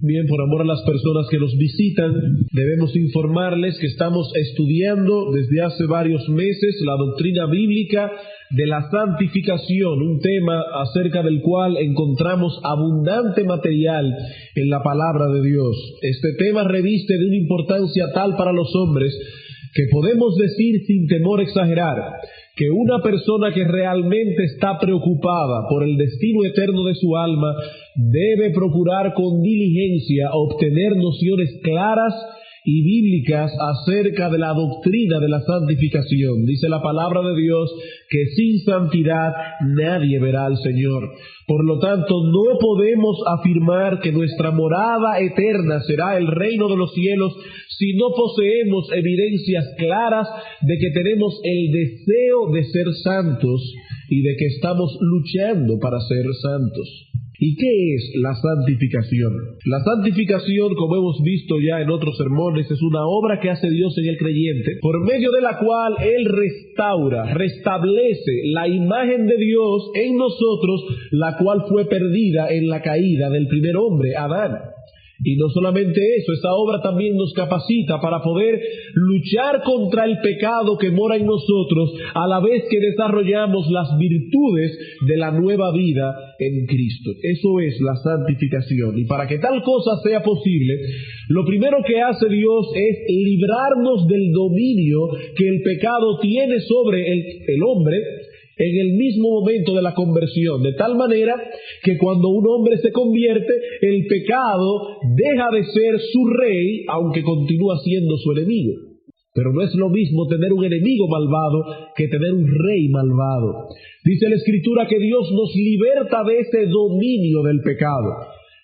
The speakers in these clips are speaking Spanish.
Bien, por amor a las personas que nos visitan, debemos informarles que estamos estudiando desde hace varios meses la doctrina bíblica de la santificación, un tema acerca del cual encontramos abundante material en la palabra de Dios. Este tema reviste de una importancia tal para los hombres que podemos decir sin temor exagerar que una persona que realmente está preocupada por el destino eterno de su alma debe procurar con diligencia obtener nociones claras y bíblicas acerca de la doctrina de la santificación. Dice la palabra de Dios que sin santidad nadie verá al Señor. Por lo tanto, no podemos afirmar que nuestra morada eterna será el reino de los cielos si no poseemos evidencias claras de que tenemos el deseo de ser santos y de que estamos luchando para ser santos. ¿Y qué es la santificación? La santificación, como hemos visto ya en otros sermones, es una obra que hace Dios en el creyente, por medio de la cual Él restablece la imagen de Dios en nosotros, la cual fue perdida en la caída del primer hombre, Adán. Y no solamente eso, esa obra también nos capacita para poder luchar contra el pecado que mora en nosotros, a la vez que desarrollamos las virtudes de la nueva vida en Cristo. Eso es la santificación. Y para que tal cosa sea posible, lo primero que hace Dios es librarnos del dominio que el pecado tiene sobre el hombre en el mismo momento de la conversión, de tal manera que cuando un hombre se convierte, el pecado deja de ser su rey, aunque continúa siendo su enemigo. Pero no es lo mismo tener un enemigo malvado que tener un rey malvado. Dice la Escritura que Dios nos liberta de ese dominio del pecado.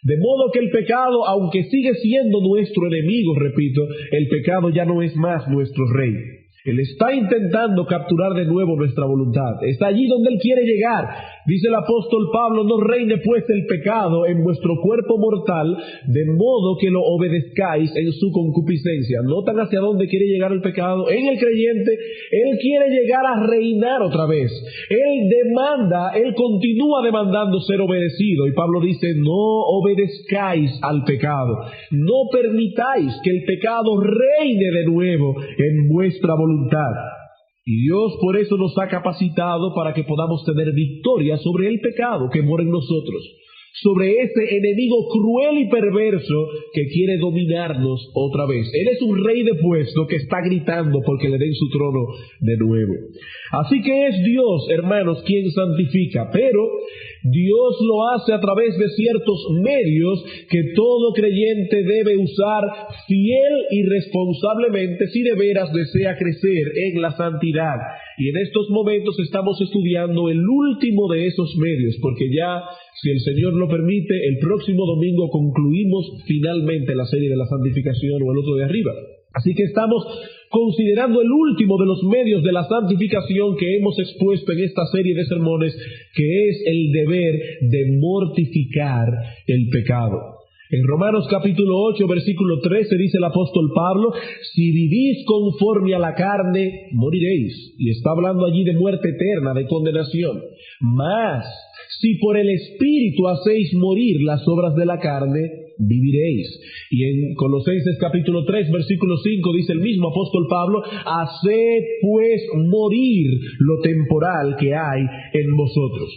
De modo que el pecado, aunque sigue siendo nuestro enemigo, repito, el pecado ya no es más nuestro rey. Él está intentando capturar de nuevo nuestra voluntad. Está allí donde Él quiere llegar. Dice el apóstol Pablo: no reine pues el pecado en vuestro cuerpo mortal, de modo que lo obedezcáis en su concupiscencia. ¿Notan hacia dónde quiere llegar el pecado? En el creyente, Él quiere llegar a reinar otra vez. Él continúa demandando ser obedecido. Y Pablo dice: no obedezcáis al pecado. No permitáis que el pecado reine de nuevo en vuestra voluntad. Y Dios por eso nos ha capacitado para que podamos tener victoria sobre el pecado que mora en nosotros, sobre ese enemigo cruel y perverso que quiere dominarnos otra vez. Él es un rey depuesto que está gritando porque le den su trono de nuevo. Así que es Dios, hermanos, quien santifica, pero Dios lo hace a través de ciertos medios que todo creyente debe usar fiel y responsablemente si de veras desea crecer en la santidad. Y en estos momentos estamos estudiando el último de esos medios, porque ya, si el Señor lo permite, el próximo domingo concluimos finalmente la serie de la santificación, o el otro de arriba. Así que estamos considerando el último de los medios de la santificación que hemos expuesto en esta serie de sermones, que es el deber de mortificar el pecado. En Romanos capítulo 8, versículo 13 dice el apóstol Pablo: si vivís conforme a la carne, moriréis. Y está hablando allí de muerte eterna, de condenación. Mas, si por el Espíritu hacéis morir las obras de la carne, viviréis. Y en Colosenses capítulo 3, versículo 5 dice el mismo apóstol Pablo: haced pues morir lo temporal que hay en vosotros.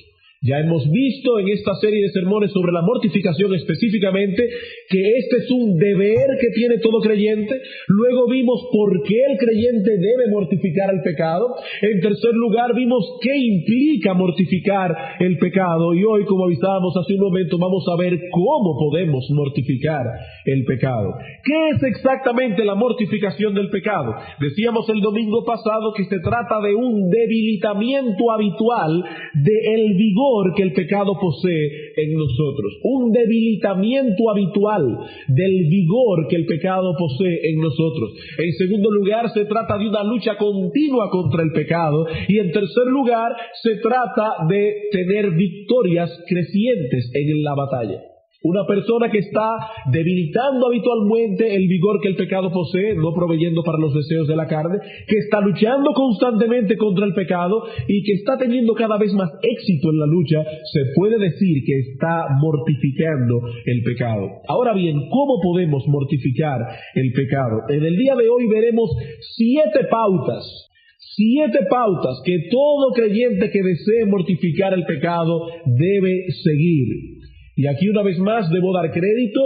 Ya hemos visto en esta serie de sermones sobre la mortificación específicamente que este es un deber que tiene todo creyente. Luego vimos por qué el creyente debe mortificar el pecado. En tercer lugar, vimos qué implica mortificar el pecado. Y hoy, como avisábamos hace un momento, vamos a ver cómo podemos mortificar el pecado. ¿Qué es exactamente la mortificación del pecado? Decíamos el domingo pasado que se trata de un debilitamiento habitual del vigor que el pecado posee en nosotros. Un debilitamiento habitual del vigor que el pecado posee en nosotros. En segundo lugar, se trata de una lucha continua contra el pecado. Y en tercer lugar, se trata de tener victorias crecientes en la batalla. Una persona que está debilitando habitualmente el vigor que el pecado posee, no proveyendo para los deseos de la carne, que está luchando constantemente contra el pecado y que está teniendo cada vez más éxito en la lucha, se puede decir que está mortificando el pecado. Ahora bien, ¿cómo podemos mortificar el pecado? En el día de hoy veremos 7 pautas que todo creyente que desee mortificar el pecado debe seguir. Y aquí una vez más debo dar crédito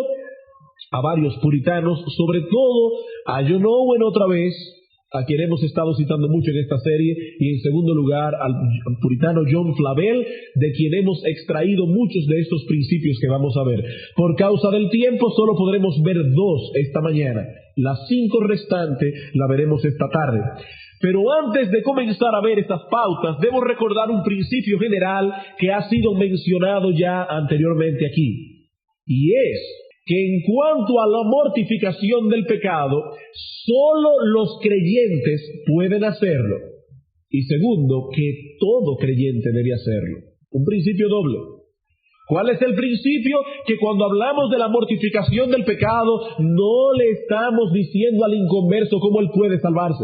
a varios puritanos, sobre todo a John Owen otra vez, a quien hemos estado citando mucho en esta serie, y en segundo lugar al puritano John Flavel, de quien hemos extraído muchos de estos principios que vamos a ver. Por causa del tiempo solo podremos ver 2 esta mañana, las 5 restantes la veremos esta tarde. Pero antes de comenzar a ver estas pautas, debo recordar un principio general que ha sido mencionado ya anteriormente aquí. Y es que en cuanto a la mortificación del pecado, solo los creyentes pueden hacerlo. Y segundo, que todo creyente debe hacerlo. Un principio doble. ¿Cuál es el principio? Que cuando hablamos de la mortificación del pecado, no le estamos diciendo al inconverso cómo él puede salvarse.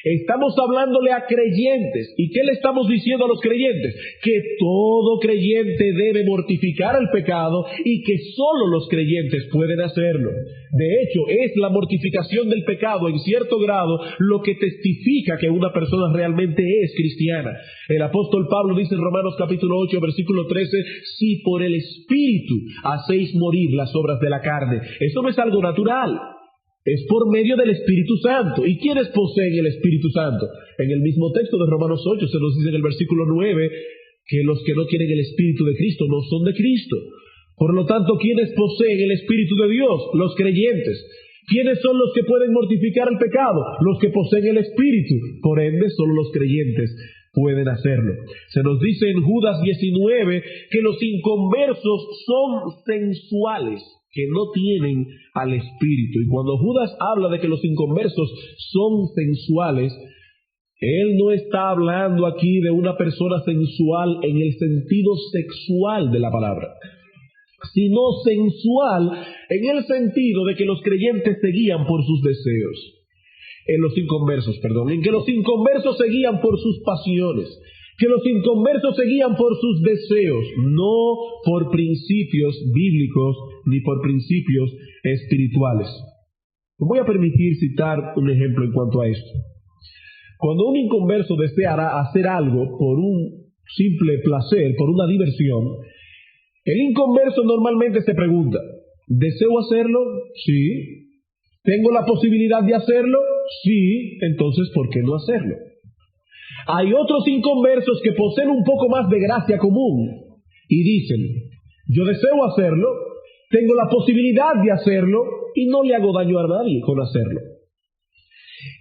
Estamos hablándole a creyentes. ¿Y qué le estamos diciendo a los creyentes? Que todo creyente debe mortificar el pecado y que solo los creyentes pueden hacerlo. De hecho, es la mortificación del pecado en cierto grado lo que testifica que una persona realmente es cristiana. El apóstol Pablo dice en Romanos capítulo 8, versículo 13, si por el Espíritu hacéis morir las obras de la carne. Eso no es algo natural. Es por medio del Espíritu Santo. ¿Y quiénes poseen el Espíritu Santo? En el mismo texto de Romanos 8 se nos dice en el versículo 9 que los que no tienen el Espíritu de Cristo no son de Cristo. Por lo tanto, ¿quiénes poseen el Espíritu de Dios? Los creyentes. ¿Quiénes son los que pueden mortificar el pecado? Los que poseen el Espíritu. Por ende, solo los creyentes pueden hacerlo. Se nos dice en Judas 19 que los inconversos son sensuales, que no tienen al Espíritu. Y cuando Judas habla de que los inconversos son sensuales, él no está hablando aquí de una persona sensual en el sentido sexual de la palabra, sino sensual en el sentido de que los creyentes se guían por sus deseos. En que los inconversos se guían por sus pasiones, que los inconversos se guían por sus deseos, no por principios bíblicos ni por principios espirituales. Me voy a permitir citar un ejemplo en cuanto a esto. Cuando un inconverso deseará hacer algo por un simple placer, por una diversión, el inconverso normalmente se pregunta, ¿deseo hacerlo? Sí. ¿Tengo la posibilidad de hacerlo? Sí. Entonces, ¿por qué no hacerlo? Hay otros inconversos que poseen un poco más de gracia común y dicen, yo deseo hacerlo, tengo la posibilidad de hacerlo y no le hago daño a nadie con hacerlo.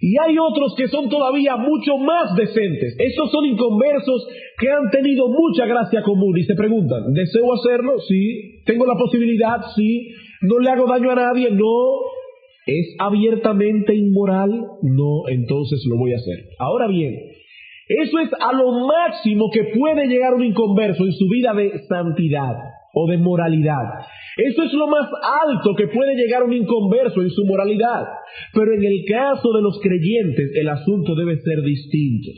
Y hay otros que son todavía mucho más decentes. Esos son inconversos que han tenido mucha gracia común y se preguntan, ¿deseo hacerlo? Sí. ¿Tengo la posibilidad? Sí. ¿No le hago daño a nadie? No. ¿Es abiertamente inmoral? No, entonces lo voy a hacer. Ahora bien, eso es a lo máximo que puede llegar un inconverso en su vida de santidad o de moralidad. Eso es lo más alto que puede llegar un inconverso en su moralidad. Pero en el caso de los creyentes, el asunto debe ser distinto.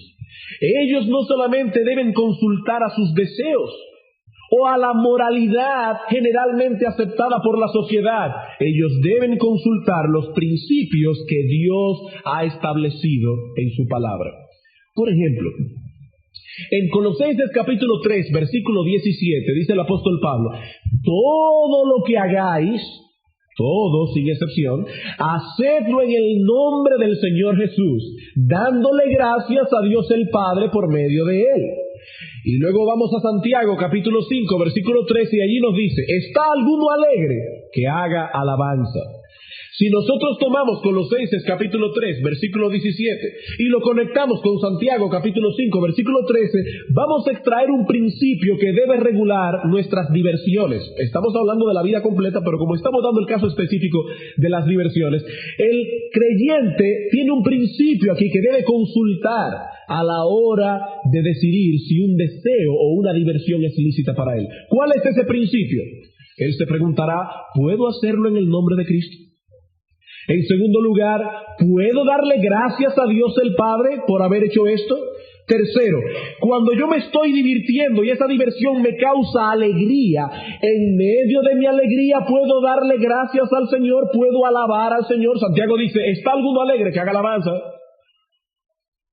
Ellos no solamente deben consultar a sus deseos o a la moralidad generalmente aceptada por la sociedad. Ellos deben consultar los principios que Dios ha establecido en su palabra. Por ejemplo, en Colosenses capítulo 3, versículo 17, dice el apóstol Pablo, todo lo que hagáis, todo sin excepción, hacedlo en el nombre del Señor Jesús, dándole gracias a Dios el Padre por medio de Él. Y luego vamos a Santiago capítulo 5, versículo 13, y allí nos dice, ¿está alguno alegre? Que haga alabanza. Si nosotros tomamos Colosenses capítulo 3, versículo 17, y lo conectamos con Santiago capítulo 5, versículo 13, vamos a extraer un principio que debe regular nuestras diversiones. Estamos hablando de la vida completa, pero como estamos dando el caso específico de las diversiones, el creyente tiene un principio aquí que debe consultar a la hora de decidir si un deseo o una diversión es lícita para él. ¿Cuál es ese principio? Él se preguntará, ¿puedo hacerlo en el nombre de Cristo? En segundo lugar, ¿puedo darle gracias a Dios el Padre por haber hecho esto? Tercero, cuando yo me estoy divirtiendo y esa diversión me causa alegría, en medio de mi alegría puedo darle gracias al Señor, puedo alabar al Señor. Santiago dice, ¿está alguno alegre que haga alabanza?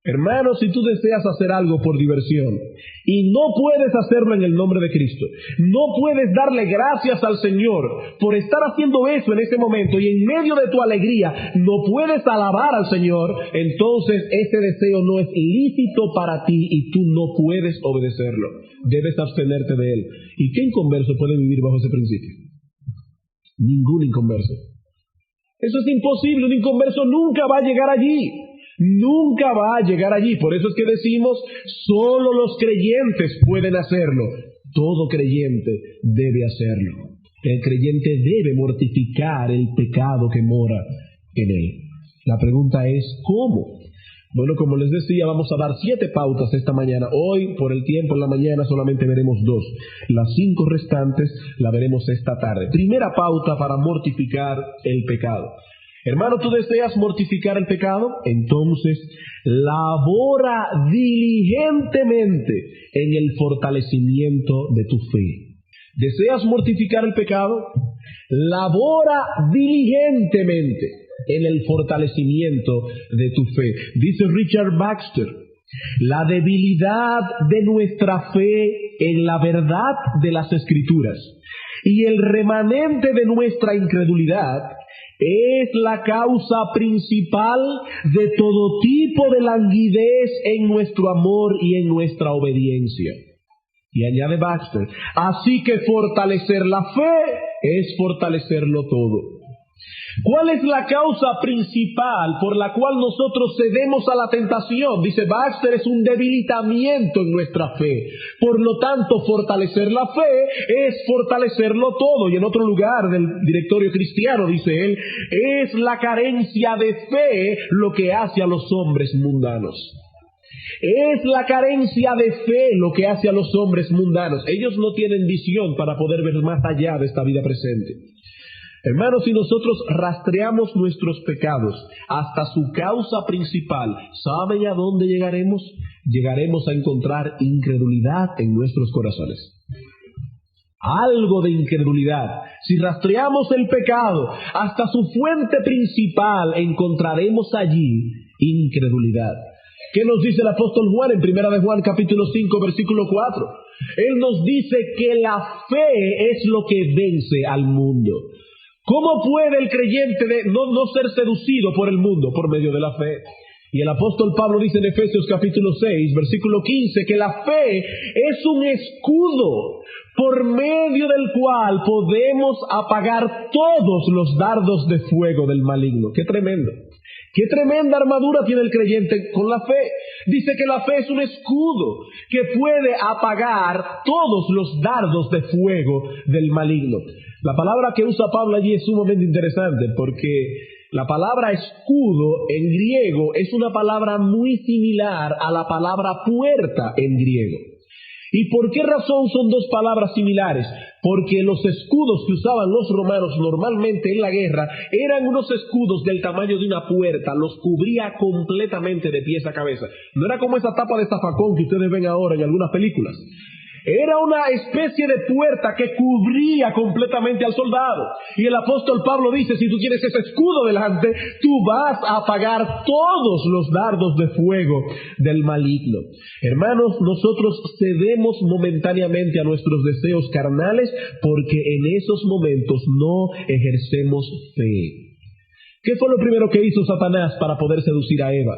Hermano, si tú deseas hacer algo por diversión y no puedes hacerlo en el nombre de Cristo, no puedes darle gracias al Señor por estar haciendo eso en ese momento y en medio de tu alegría no puedes alabar al Señor, entonces ese deseo no es lícito para ti y tú no puedes obedecerlo. Debes abstenerte de él. ¿Y qué inconverso puede vivir bajo ese principio? Ningún inconverso. Eso es imposible. Un inconverso nunca va a llegar allí. Nunca va a llegar allí. Por eso es que decimos, solo los creyentes pueden hacerlo. Todo creyente debe hacerlo. El creyente debe mortificar el pecado que mora en él. La pregunta es, ¿cómo? Bueno, como les decía, vamos a dar 7 pautas esta mañana. Hoy, por el tiempo en la mañana, solamente veremos 2. Las 5 restantes la veremos esta tarde. Primera pauta para mortificar el pecado. Hermano, ¿tú deseas mortificar el pecado? Entonces, labora diligentemente en el fortalecimiento de tu fe. ¿Deseas mortificar el pecado? Labora diligentemente en el fortalecimiento de tu fe. Dice Richard Baxter, la debilidad de nuestra fe en la verdad de las Escrituras y el remanente de nuestra incredulidad es la causa principal de todo tipo de languidez en nuestro amor y en nuestra obediencia. Y añade Baxter, así que fortalecer la fe es fortalecerlo todo. ¿Cuál es la causa principal por la cual nosotros cedemos a la tentación? Dice Baxter, es un debilitamiento en nuestra fe. Por lo tanto, fortalecer la fe es fortalecerlo todo. Y en otro lugar del directorio cristiano, dice él, es la carencia de fe lo que hace a los hombres mundanos. Es la carencia de fe lo que hace a los hombres mundanos. Ellos no tienen visión para poder ver más allá de esta vida presente. Hermanos, si nosotros rastreamos nuestros pecados hasta su causa principal, ¿saben a dónde llegaremos? Llegaremos a encontrar incredulidad en nuestros corazones. Algo de incredulidad. Si rastreamos el pecado hasta su fuente principal, encontraremos allí incredulidad. ¿Qué nos dice el apóstol Juan en 1 de Juan capítulo 5 versículo 4? Él nos dice que la fe es lo que vence al mundo. ¿Cómo puede el creyente no ser seducido por el mundo? Por medio de la fe. Y el apóstol Pablo dice en Efesios capítulo 6, versículo 15, que la fe es un escudo por medio del cual podemos apagar todos los dardos de fuego del maligno. ¡Qué tremendo! ¡Qué tremenda armadura tiene el creyente con la fe! Dice que la fe es un escudo que puede apagar todos los dardos de fuego del maligno. La palabra que usa Pablo allí es sumamente interesante porque la palabra escudo en griego es una palabra muy similar a la palabra puerta en griego. ¿Y por qué razón son dos palabras similares? Porque los escudos que usaban los romanos normalmente en la guerra eran unos escudos del tamaño de una puerta, los cubría completamente de pies a cabeza. No era como esa tapa de zafacón que ustedes ven ahora en algunas películas. Era una especie de puerta que cubría completamente al soldado. Y el apóstol Pablo dice, si tú tienes ese escudo delante, tú vas a apagar todos los dardos de fuego del maligno. Hermanos, nosotros cedemos momentáneamente a nuestros deseos carnales porque en esos momentos no ejercemos fe. ¿Qué fue lo primero que hizo Satanás para poder seducir a Eva?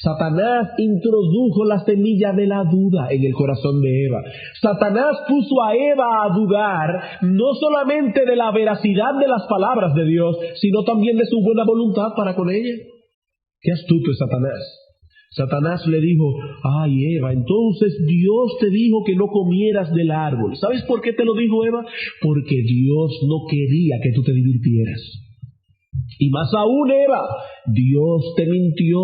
Satanás introdujo la semilla de la duda en el corazón de Eva. Satanás puso a Eva a dudar no solamente de la veracidad de las palabras de Dios, sino también de su buena voluntad para con ella. ¡Qué astuto es Satanás! Satanás le dijo, ay Eva, entonces Dios te dijo que no comieras del árbol. ¿Sabes por qué te lo dijo Eva? Porque Dios no quería que tú te divirtieras. Y más aún, Eva, Dios te mintió,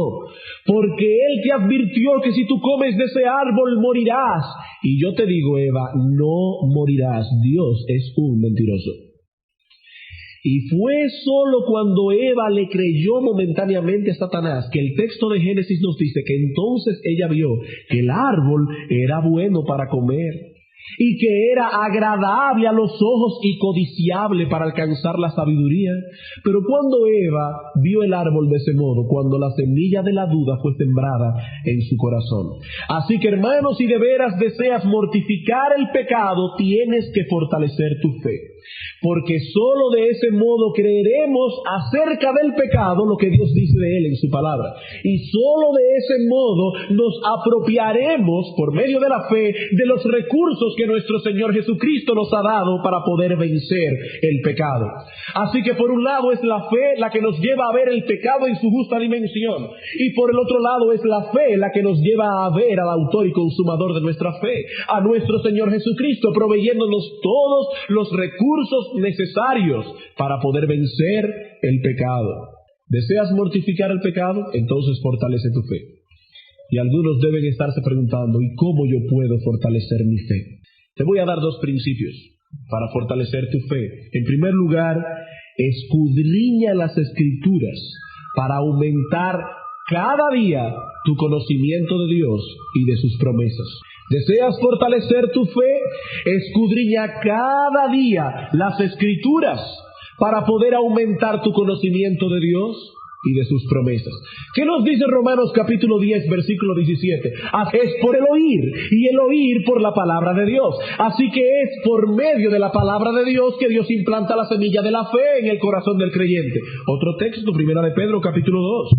porque Él te advirtió que si tú comes de ese árbol morirás. Y yo te digo, Eva, no morirás. Dios es un mentiroso. Y fue solo cuando Eva le creyó momentáneamente a Satanás que el texto de Génesis nos dice que entonces ella vio que el árbol era bueno para comer y que era agradable a los ojos y codiciable para alcanzar la sabiduría. Pero cuando Eva vio el árbol de ese modo, cuando la semilla de la duda fue sembrada en su corazón. Así que, hermanos, si de veras deseas mortificar el pecado, tienes que fortalecer tu fe. Porque solo de ese modo creeremos acerca del pecado lo que Dios dice de él en su palabra. Y solo de ese modo nos apropiaremos por medio de la fe de los recursos que nuestro Señor Jesucristo nos ha dado para poder vencer el pecado. Así que por un lado es la fe la que nos lleva a ver el pecado en su justa dimensión. Y por el otro lado es la fe la que nos lleva a ver al autor y consumador de nuestra fe, a nuestro Señor Jesucristo, proveyéndonos todos los recursos necesarios para poder vencer el pecado. ¿Deseas mortificar el pecado? Entonces fortalece tu fe. Y algunos deben estarse preguntando, ¿y cómo yo puedo fortalecer mi fe? Te voy a dar dos principios para fortalecer tu fe. En primer lugar, escudriña las Escrituras para aumentar cada día tu conocimiento de Dios y de sus promesas. ¿Deseas fortalecer tu fe? Escudriña cada día las Escrituras para poder aumentar tu conocimiento de Dios y de sus promesas. ¿Qué nos dice Romanos capítulo 10, versículo 17? Es por el oír, y el oír por la palabra de Dios. Así que es por medio de la palabra de Dios que Dios implanta la semilla de la fe en el corazón del creyente. Otro texto, Primera de Pedro capítulo 2.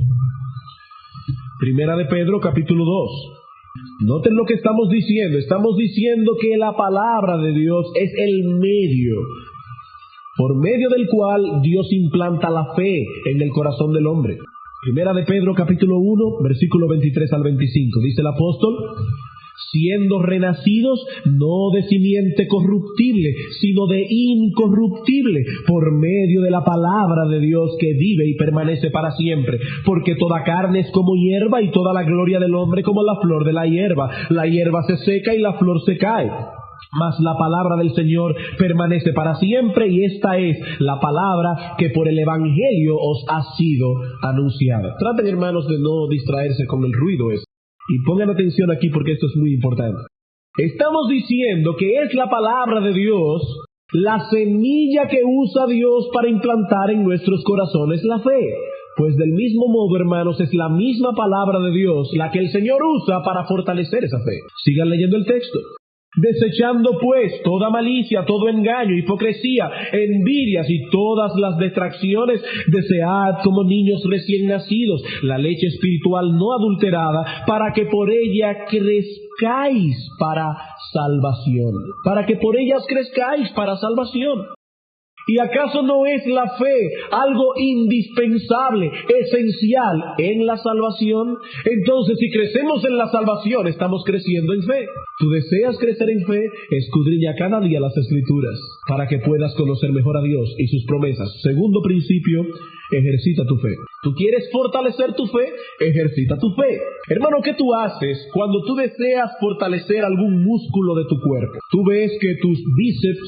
Primera de Pedro capítulo 2. Noten lo que estamos diciendo. Estamos diciendo que la palabra de Dios es el medio por medio del cual Dios implanta la fe en el corazón del hombre. Primera de Pedro capítulo 1, versículo 23 al 25. Dice el apóstol: siendo renacidos no de simiente corruptible, sino de incorruptible, por medio de la palabra de Dios que vive y permanece para siempre. Porque toda carne es como hierba, y toda la gloria del hombre como la flor de la hierba. La hierba se seca y la flor se cae, mas la palabra del Señor permanece para siempre, y esta es la palabra que por el Evangelio os ha sido anunciada. Traten, hermanos, de no distraerse con el ruido ese. Y pongan atención aquí porque esto es muy importante. Estamos diciendo que es la palabra de Dios la semilla que usa Dios para implantar en nuestros corazones la fe. Pues del mismo modo, hermanos, es la misma palabra de Dios la que el Señor usa para fortalecer esa fe. Sigan leyendo el texto. Desechando pues toda malicia, todo engaño, hipocresía, envidias y todas las distracciones, desead como niños recién nacidos la leche espiritual no adulterada, para que por ella crezcáis para salvación. Para que por ellas crezcáis para salvación. ¿Y acaso no es la fe algo indispensable, esencial en la salvación? Entonces, si crecemos en la salvación, estamos creciendo en fe. ¿Tú deseas crecer en fe? Escudriña cada día las Escrituras para que puedas conocer mejor a Dios y sus promesas. Segundo principio, ejercita tu fe. ¿Tú quieres fortalecer tu fe? Ejercita tu fe. Hermano, ¿qué tú haces cuando tú deseas fortalecer algún músculo de tu cuerpo? Tú ves que tus bíceps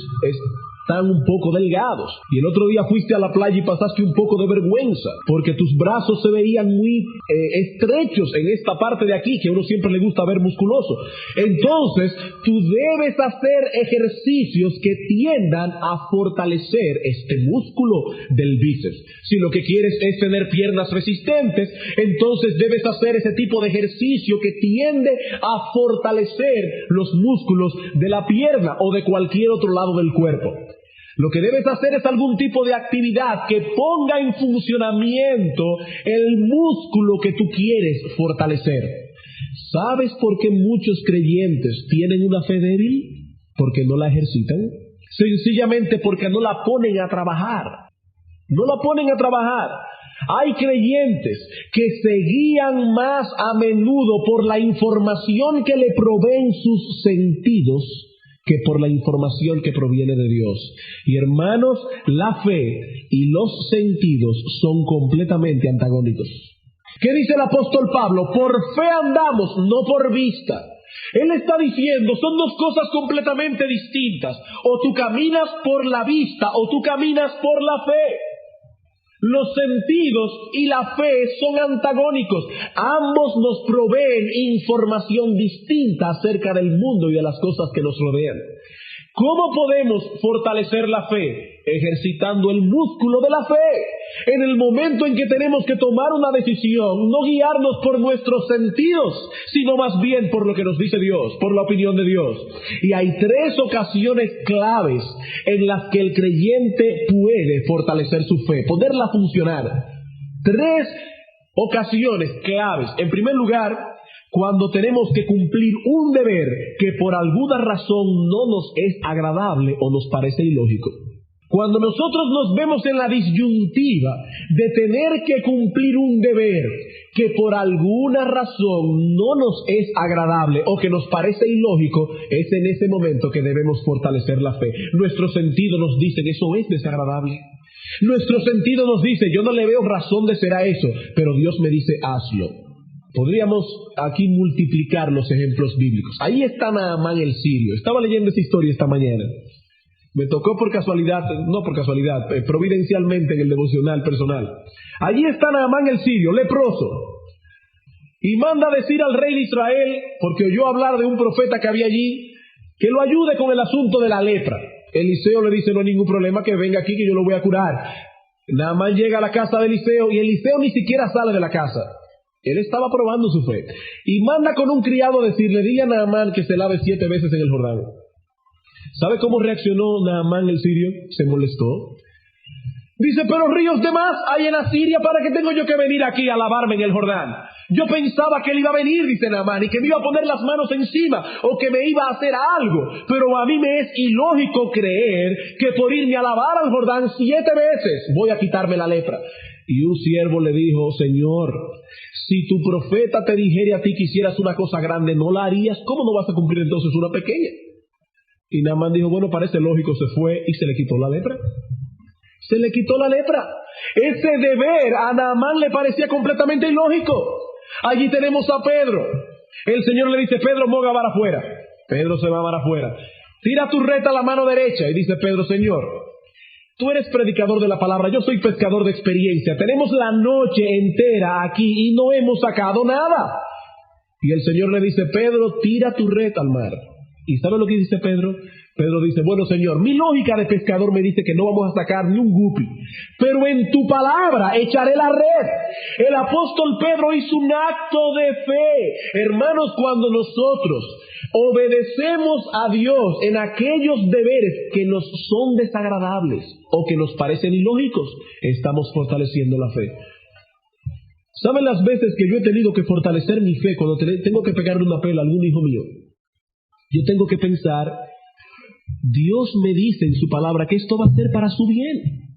están un poco delgados, y el otro día fuiste a la playa y pasaste un poco de vergüenza porque tus brazos se veían muy estrechos en esta parte de aquí que a uno siempre le gusta ver musculoso. Entonces tú debes hacer ejercicios que tiendan a fortalecer este músculo del bíceps. Si lo que quieres es tener piernas resistentes, entonces debes hacer ese tipo de ejercicio que tiende a fortalecer los músculos de la pierna o de cualquier otro lado del cuerpo. Lo que debes hacer es algún tipo de actividad que ponga en funcionamiento el músculo que tú quieres fortalecer. ¿Sabes por qué muchos creyentes tienen una fe débil? Porque no la ejercitan. Sencillamente porque no la ponen a trabajar. No la ponen a trabajar. Hay creyentes que se guían más a menudo por la información que le proveen sus sentidos que por la información que proviene de Dios. Y hermanos, la fe y los sentidos son completamente antagónicos. ¿Qué dice el apóstol Pablo? Por fe andamos, no por vista. Él está diciendo, son dos cosas completamente distintas. O tú caminas por la vista o tú caminas por la fe. Los sentidos y la fe son antagónicos. Ambos nos proveen información distinta acerca del mundo y de las cosas que nos rodean. ¿Cómo podemos fortalecer la fe? Ejercitando el músculo de la fe. En el momento en que tenemos que tomar una decisión, no guiarnos por nuestros sentidos, sino más bien por lo que nos dice Dios, por la opinión de Dios. Y hay 3 ocasiones claves en las que el creyente puede fortalecer su fe, poderla funcionar. 3 ocasiones claves. En primer lugar, cuando tenemos que cumplir un deber que por alguna razón no nos es agradable o nos parece ilógico. Cuando nosotros nos vemos en la disyuntiva de tener que cumplir un deber que por alguna razón no nos es agradable o que nos parece ilógico, es en ese momento que debemos fortalecer la fe. Nuestros sentidos nos dicen, eso es desagradable. Nuestro sentido nos dice, yo no le veo razón de ser a eso, pero Dios me dice, hazlo. Podríamos aquí multiplicar los ejemplos bíblicos. Ahí está Naamán el sirio. Estaba leyendo esa historia esta mañana. Me tocó por casualidad, no por casualidad, providencialmente en el devocional personal. Allí está Naamán el sirio, leproso. Y manda a decir al rey de Israel, porque oyó hablar de un profeta que había allí, que lo ayude con el asunto de la lepra. Eliseo le dice, no hay ningún problema, que venga aquí que yo lo voy a curar. Naamán llega a la casa de Eliseo y Eliseo ni siquiera sale de la casa. Él estaba probando su fe. Y manda con un criado a decirle, dile a Naamán que se lave 7 veces en el Jordán. ¿Sabe cómo reaccionó Naamán el sirio? Se molestó. Dice, pero ríos de más hay en Asiria, ¿para qué tengo yo que venir aquí a lavarme en el Jordán? Yo pensaba que él iba a venir, dice Naamán, y que me iba a poner las manos encima, o que me iba a hacer algo. Pero a mí me es ilógico creer que por irme a lavar al Jordán 7 veces voy a quitarme la lepra. Y un siervo le dijo, Señor, si tu profeta te dijere a ti que hicieras una cosa grande, ¿no la harías? ¿Cómo no vas a cumplir entonces una pequeña? Y Naamán dijo, bueno, parece lógico, se fue y se le quitó la lepra. Se le quitó la lepra. Ese deber a Naamán le parecía completamente ilógico. Allí tenemos a Pedro. El Señor le dice, Pedro, moga para afuera. Pedro se va para afuera. Tira tu reta a la mano derecha. Y dice Pedro, Señor, tú eres predicador de la palabra, yo soy pescador de experiencia. Tenemos la noche entera aquí y no hemos sacado nada. Y el Señor le dice, Pedro, tira tu red al mar. ¿Y sabe lo que dice Pedro? Pedro dice, bueno, Señor, mi lógica de pescador me dice que no vamos a sacar ni un guppy, pero en tu palabra echaré la red. El apóstol Pedro hizo un acto de fe. Hermanos, cuando nosotros obedecemos a Dios en aquellos deberes que nos son desagradables o que nos parecen ilógicos, estamos fortaleciendo la fe. ¿Saben las veces que yo he tenido que fortalecer mi fe cuando tengo que pegarle una pela a algún hijo mío? Yo tengo que pensar, Dios me dice en su palabra que esto va a ser para su bien.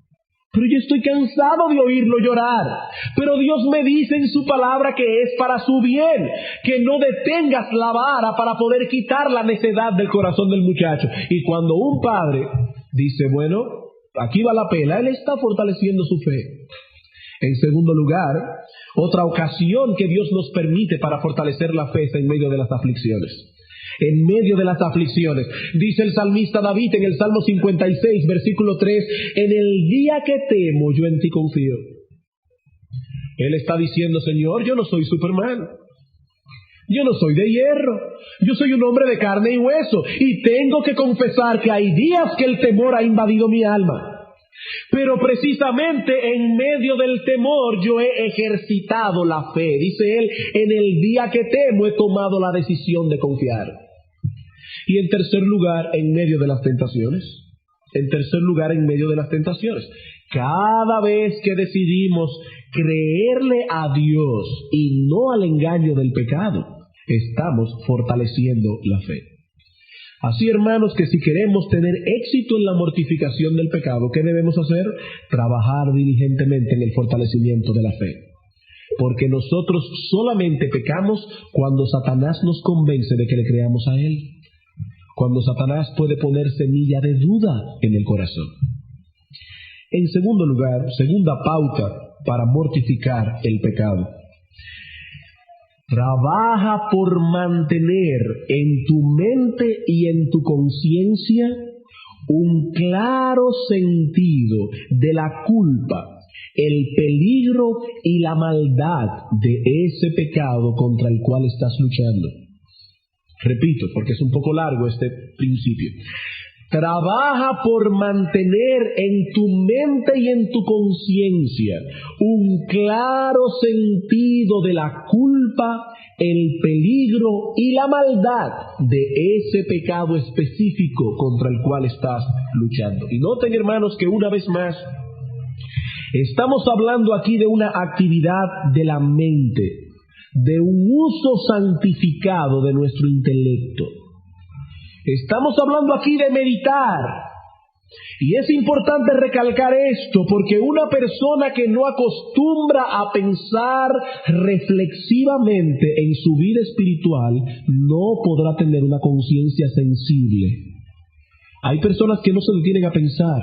Pero yo estoy cansado de oírlo llorar. Pero Dios me dice en su palabra que es para su bien. Que no detengas la vara para poder quitar la necedad del corazón del muchacho. Y cuando un padre dice, bueno, aquí va la pela, él está fortaleciendo su fe. En segundo lugar, otra ocasión que Dios nos permite para fortalecer la fe es en medio de las aflicciones. En medio de las aflicciones. Dice el salmista David en el Salmo 56, versículo 3, en el día que temo, yo en ti confío. Él está diciendo, Señor, yo no soy Superman. Yo no soy de hierro. Yo soy un hombre de carne y hueso. Y tengo que confesar que hay días que el temor ha invadido mi alma. Pero precisamente en medio del temor yo he ejercitado la fe. Dice él, en el día que temo he tomado la decisión de confiar. Y en tercer lugar, en medio de las tentaciones. En tercer lugar, en medio de las tentaciones. Cada vez que decidimos creerle a Dios y no al engaño del pecado, estamos fortaleciendo la fe. Así, hermanos, que si queremos tener éxito en la mortificación del pecado, ¿qué debemos hacer? Trabajar diligentemente en el fortalecimiento de la fe. Porque nosotros solamente pecamos cuando Satanás nos convence de que le creamos a él. cuando Satanás puede poner semilla de duda en el corazón. En segundo lugar, segunda pauta para mortificar el pecado. Trabaja por mantener en tu mente y en tu conciencia un claro sentido de la culpa, el peligro y la maldad de ese pecado contra el cual estás luchando. Repito, porque es un poco largo este principio. Trabaja por mantener en tu mente y en tu conciencia un claro sentido de la culpa, el peligro y la maldad de ese pecado específico contra el cual estás luchando. Y noten, hermanos, que una vez más estamos hablando aquí de una actividad de la mente, de un uso santificado de nuestro intelecto. Estamos hablando aquí de meditar. Y es importante recalcar esto porque una persona que no acostumbra a pensar reflexivamente en su vida espiritual no podrá tener una conciencia sensible. Hay personas que no se detienen a pensar.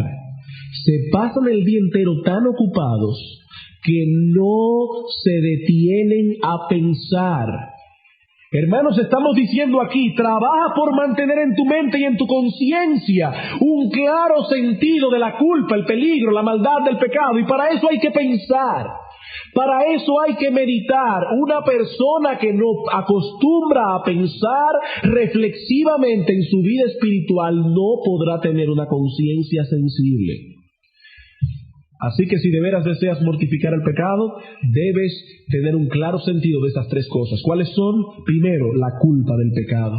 Se pasan el día entero tan ocupados que no se detienen a pensar. Hermanos, estamos diciendo aquí, trabaja por mantener en tu mente y en tu conciencia un claro sentido de la culpa, el peligro, la maldad del pecado. Y para eso hay que pensar, para eso hay que meditar. Una persona que no acostumbra a pensar reflexivamente en su vida espiritual no podrá tener una conciencia sensible. Así que si de veras deseas mortificar el pecado, debes tener un claro sentido de estas tres cosas. ¿Cuáles son? Primero, la culpa del pecado.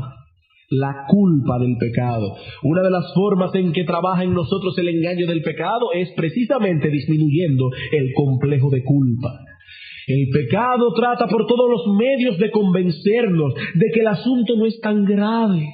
La culpa del pecado. Una de las formas en que trabaja en nosotros el engaño del pecado es precisamente disminuyendo el complejo de culpa. El pecado trata por todos los medios de convencernos de que el asunto no es tan grave,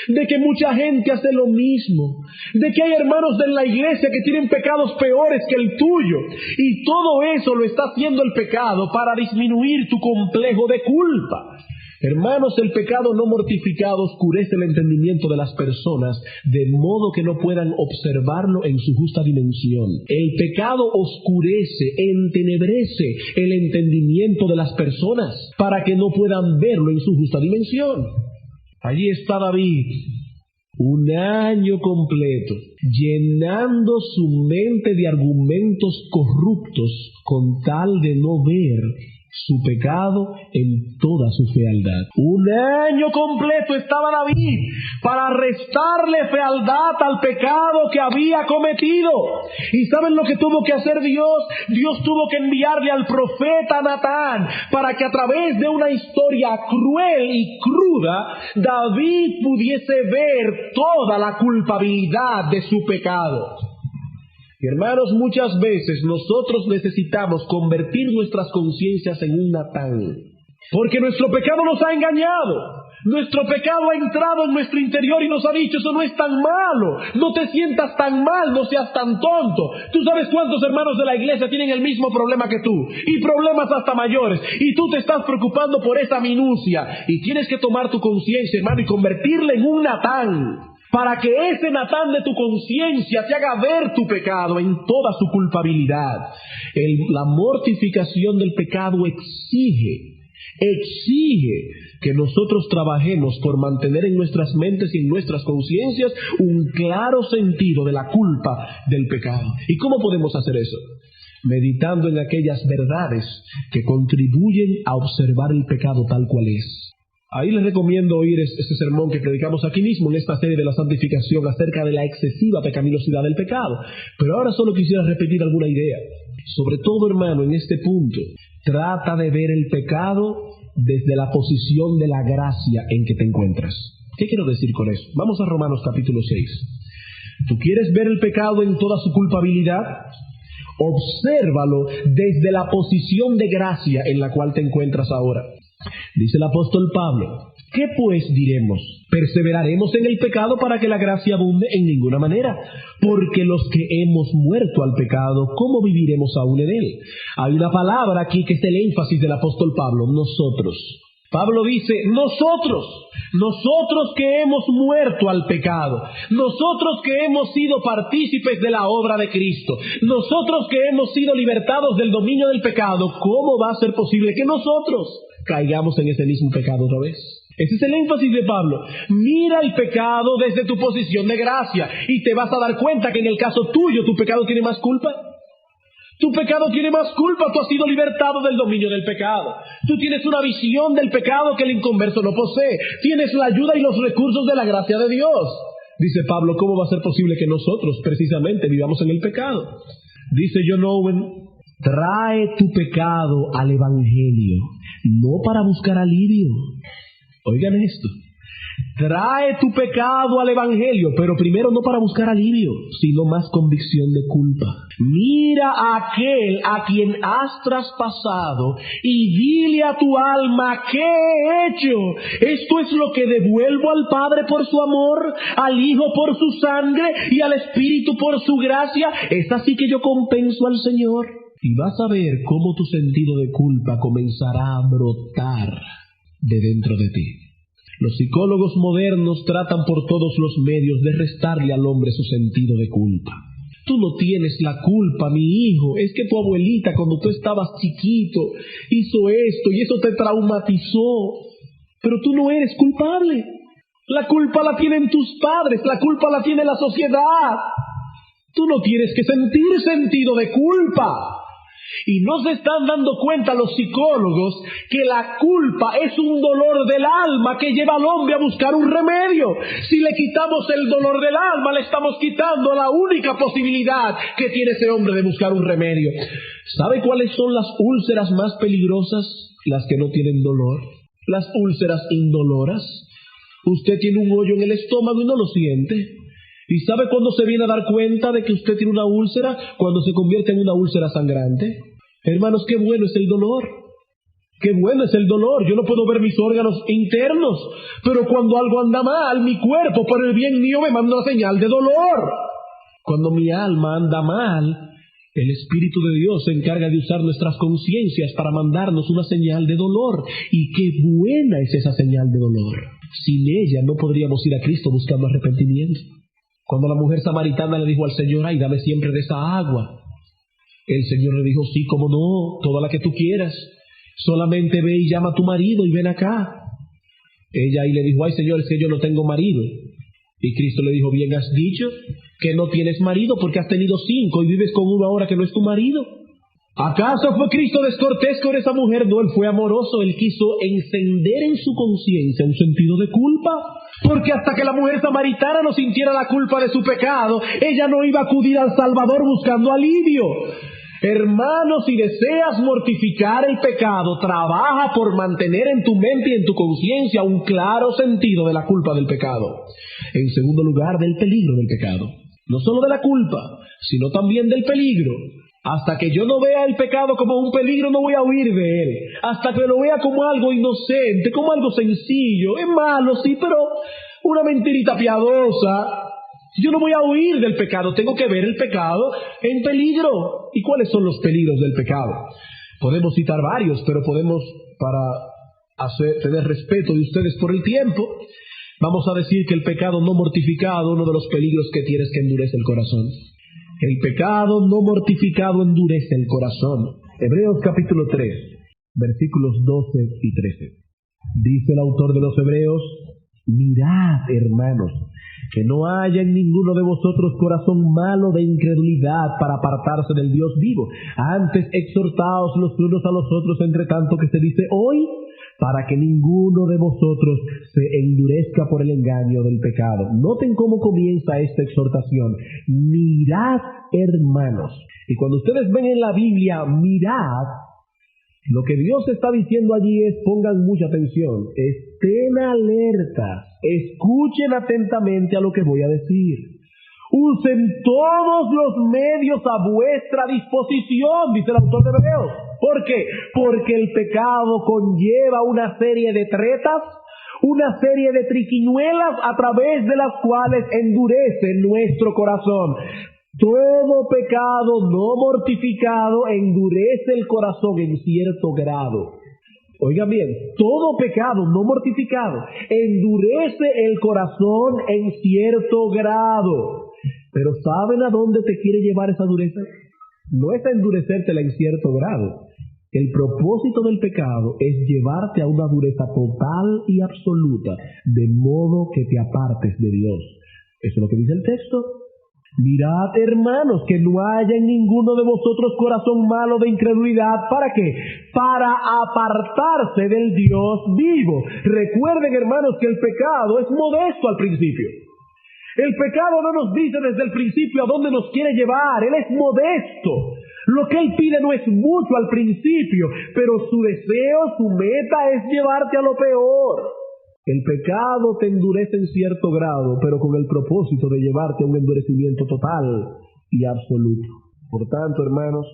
de que mucha gente hace lo mismo, de que hay hermanos de la iglesia que tienen pecados peores que el tuyo, y todo eso lo está haciendo el pecado para disminuir tu complejo de culpa. Hermanos, el pecado no mortificado oscurece el entendimiento de las personas de modo que no puedan observarlo en su justa dimensión. El pecado oscurece, entenebrece el entendimiento de las personas para que no puedan verlo en su justa dimensión. Allí está David, un año completo, llenando su mente de argumentos corruptos con tal de no ver su pecado en toda su fealdad. Un año completo estaba David para restarle fealdad al pecado que había cometido. ¿Y saben lo que tuvo que hacer Dios? Dios tuvo que enviarle al profeta Natán para que a través de una historia cruel y cruda, David pudiese ver toda la culpabilidad de su pecado. Y hermanos, muchas veces nosotros necesitamos convertir nuestras conciencias en un Natán, porque nuestro pecado nos ha engañado. Nuestro pecado ha entrado en nuestro interior y nos ha dicho, eso no es tan malo, no te sientas tan mal, no seas tan tonto. Tú sabes cuántos hermanos de la iglesia tienen el mismo problema que tú, y problemas hasta mayores, y tú te estás preocupando por esa minucia, y tienes que tomar tu conciencia, hermano, y convertirla en un Natán, para que ese Natán de tu conciencia te haga ver tu pecado en toda su culpabilidad. La mortificación del pecado exige que nosotros trabajemos por mantener en nuestras mentes y en nuestras conciencias un claro sentido de la culpa del pecado. ¿Y cómo podemos hacer eso? Meditando en aquellas verdades que contribuyen a observar el pecado tal cual es. Ahí les recomiendo oír este sermón que predicamos aquí mismo en esta serie de la santificación acerca de la excesiva pecaminosidad del pecado. Pero ahora solo quisiera repetir alguna idea. Sobre todo, hermano, en este punto, trata de ver el pecado desde la posición de la gracia en que te encuentras. ¿Qué quiero decir con eso? Vamos a Romanos capítulo 6. ¿Tú quieres ver el pecado en toda su culpabilidad? Obsérvalo desde la posición de gracia en la cual te encuentras ahora. Dice el apóstol Pablo, ¿qué pues diremos? ¿Perseveraremos en el pecado para que la gracia abunde? En ninguna manera, porque los que hemos muerto al pecado, ¿cómo viviremos aún en él? Hay una palabra aquí que es el énfasis del apóstol Pablo, nosotros. Pablo dice, nosotros, Nosotros que hemos muerto al pecado, nosotros que hemos sido partícipes de la obra de Cristo, nosotros que hemos sido libertados del dominio del pecado, ¿cómo va a ser posible que nosotros caigamos en ese mismo pecado otra vez? Ese es el énfasis de Pablo. Mira el pecado desde tu posición de gracia y te vas a dar cuenta que en el caso tuyo tu pecado tiene más culpa. Tu pecado tiene más culpa, tú has sido libertado del dominio del pecado. Tú tienes una visión del pecado que el inconverso no posee. Tienes la ayuda y los recursos de la gracia de Dios. Dice Pablo, ¿cómo va a ser posible que nosotros precisamente vivamos en el pecado? Dice John Owen, trae tu pecado al Evangelio, no para buscar alivio. Oigan esto. Trae tu pecado al Evangelio, pero primero no para buscar alivio, sino más convicción de culpa. Mira a aquel a quien has traspasado y dile a tu alma, ¿qué he hecho? Esto es lo que devuelvo al Padre por su amor, al Hijo por su sangre y al Espíritu por su gracia. Es así que yo compenso al Señor. Y vas a ver cómo tu sentido de culpa comenzará a brotar de dentro de ti. Los psicólogos modernos tratan por todos los medios de restarle al hombre su sentido de culpa. Tú no tienes la culpa, mi hijo. Es que tu abuelita cuando tú estabas chiquito hizo esto y eso te traumatizó. Pero tú no eres culpable. La culpa la tienen tus padres, la culpa la tiene la sociedad. Tú no tienes que sentir sentido de culpa. Y no se están dando cuenta los psicólogos que la culpa es un dolor del alma que lleva al hombre a buscar un remedio. Si le quitamos el dolor del alma, le estamos quitando la única posibilidad que tiene ese hombre de buscar un remedio. ¿Sabe cuáles son las úlceras más peligrosas? Las que no tienen dolor. Las úlceras indoloras. Usted tiene un hoyo en el estómago y no lo siente. ¿Y sabe cuándo se viene a dar cuenta de que usted tiene una úlcera? Cuando se convierte en una úlcera sangrante. Hermanos, qué bueno es el dolor. Qué bueno es el dolor. Yo no puedo ver mis órganos internos, pero cuando algo anda mal, mi cuerpo, por el bien mío, me manda una señal de dolor. Cuando mi alma anda mal, el Espíritu de Dios se encarga de usar nuestras conciencias para mandarnos una señal de dolor. Y qué buena es esa señal de dolor. Sin ella no podríamos ir a Cristo buscando arrepentimiento. Cuando la mujer samaritana le dijo al Señor, ay, dame siempre de esa agua, el Señor le dijo, sí, cómo no, toda la que tú quieras, solamente ve y llama a tu marido y ven acá. Ella ahí le dijo, ay Señor, es que yo no tengo marido. Y Cristo le dijo, bien has dicho que no tienes marido porque has tenido 5 y vives con uno ahora que no es tu marido. ¿Acaso fue Cristo descortés con esa mujer? No, Él fue amoroso. Él quiso encender en su conciencia un sentido de culpa. Porque hasta que la mujer samaritana no sintiera la culpa de su pecado, ella no iba a acudir al Salvador buscando alivio. Hermano, si deseas mortificar el pecado, trabaja por mantener en tu mente y en tu conciencia un claro sentido de la culpa del pecado. En segundo lugar, del peligro del pecado. No solo de la culpa, sino también del peligro. Hasta que yo no vea el pecado como un peligro, no voy a huir de él. Hasta que lo vea como algo inocente, como algo sencillo. Es malo, sí, pero una mentirita piadosa. Yo no voy a huir del pecado, tengo que ver el pecado en peligro. ¿Y cuáles son los peligros del pecado? Podemos citar varios, pero podemos, para tener respeto de ustedes por el tiempo, vamos a decir que el pecado no mortificado, uno de los peligros que tiene es que endurece el corazón. El pecado no mortificado endurece el corazón. Hebreos capítulo 3, versículos 12 y 13. Dice el autor de los Hebreos, mirad, hermanos, que no haya en ninguno de vosotros corazón malo de incredulidad para apartarse del Dios vivo. Antes exhortaos los unos a los otros, entre tanto que se dice hoy, para que ninguno de vosotros se endurezca por el engaño del pecado. Noten cómo comienza esta exhortación. Mirad, hermanos. Y cuando ustedes ven en la Biblia, mirad, lo que Dios está diciendo allí es, pongan mucha atención, estén alertas, escuchen atentamente a lo que voy a decir. Usen todos los medios a vuestra disposición, dice el autor de Hebreos. ¿Por qué? Porque el pecado conlleva una serie de tretas, una serie de triquiñuelas a través de las cuales endurece nuestro corazón. Todo pecado no mortificado endurece el corazón en cierto grado. Oigan bien, todo pecado no mortificado endurece el corazón en cierto grado. Pero ¿saben a dónde te quiere llevar esa dureza? No es a endurecértela en cierto grado. El propósito del pecado es llevarte a una dureza total y absoluta, de modo que te apartes de Dios. Eso es lo que dice el texto. Mirad, hermanos, que no haya en ninguno de vosotros corazón malo de incredulidad. ¿Para qué? Para apartarse del Dios vivo. Recuerden, hermanos, que el pecado es modesto al principio. El pecado no nos dice desde el principio a dónde nos quiere llevar. Él es modesto. Lo que Él pide no es mucho al principio, pero su deseo, su meta es llevarte a lo peor. El pecado te endurece en cierto grado, pero con el propósito de llevarte a un endurecimiento total y absoluto. Por tanto, hermanos,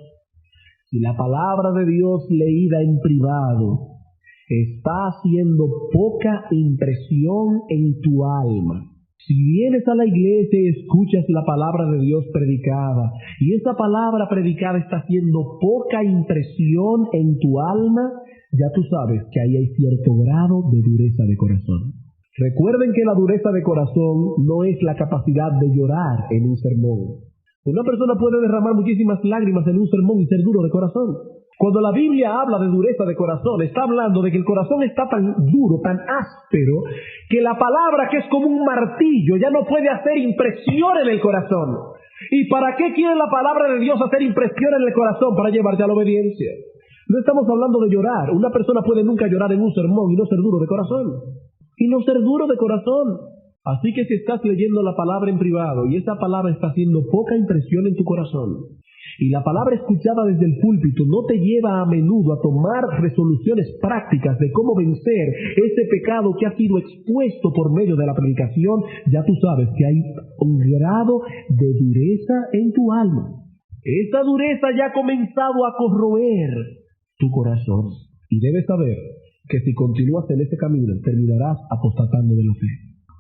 si la palabra de Dios leída en privado está haciendo poca impresión en tu alma, si vienes a la iglesia y escuchas la palabra de Dios predicada, y esa palabra predicada está haciendo poca impresión en tu alma, ya tú sabes que ahí hay cierto grado de dureza de corazón. Recuerden que la dureza de corazón no es la capacidad de llorar en un sermón. Una persona puede derramar muchísimas lágrimas en un sermón y ser duro de corazón. Cuando la Biblia habla de dureza de corazón, está hablando de que el corazón está tan duro, tan áspero, que la palabra, que es como un martillo, ya no puede hacer impresión en el corazón. ¿Y para qué quiere la palabra de Dios hacer impresión en el corazón? Para llevarte a la obediencia. No estamos hablando de llorar. Una persona puede nunca llorar en un sermón y no ser duro de corazón. Así que si estás leyendo la palabra en privado y esa palabra está haciendo poca impresión en tu corazón, y la palabra escuchada desde el púlpito no te lleva a menudo a tomar resoluciones prácticas de cómo vencer ese pecado que ha sido expuesto por medio de la predicación, ya tú sabes que hay un grado de dureza en tu alma. Esa dureza ya ha comenzado a corroer tu corazón. Y debes saber que si continúas en ese camino, terminarás apostatando de la fe.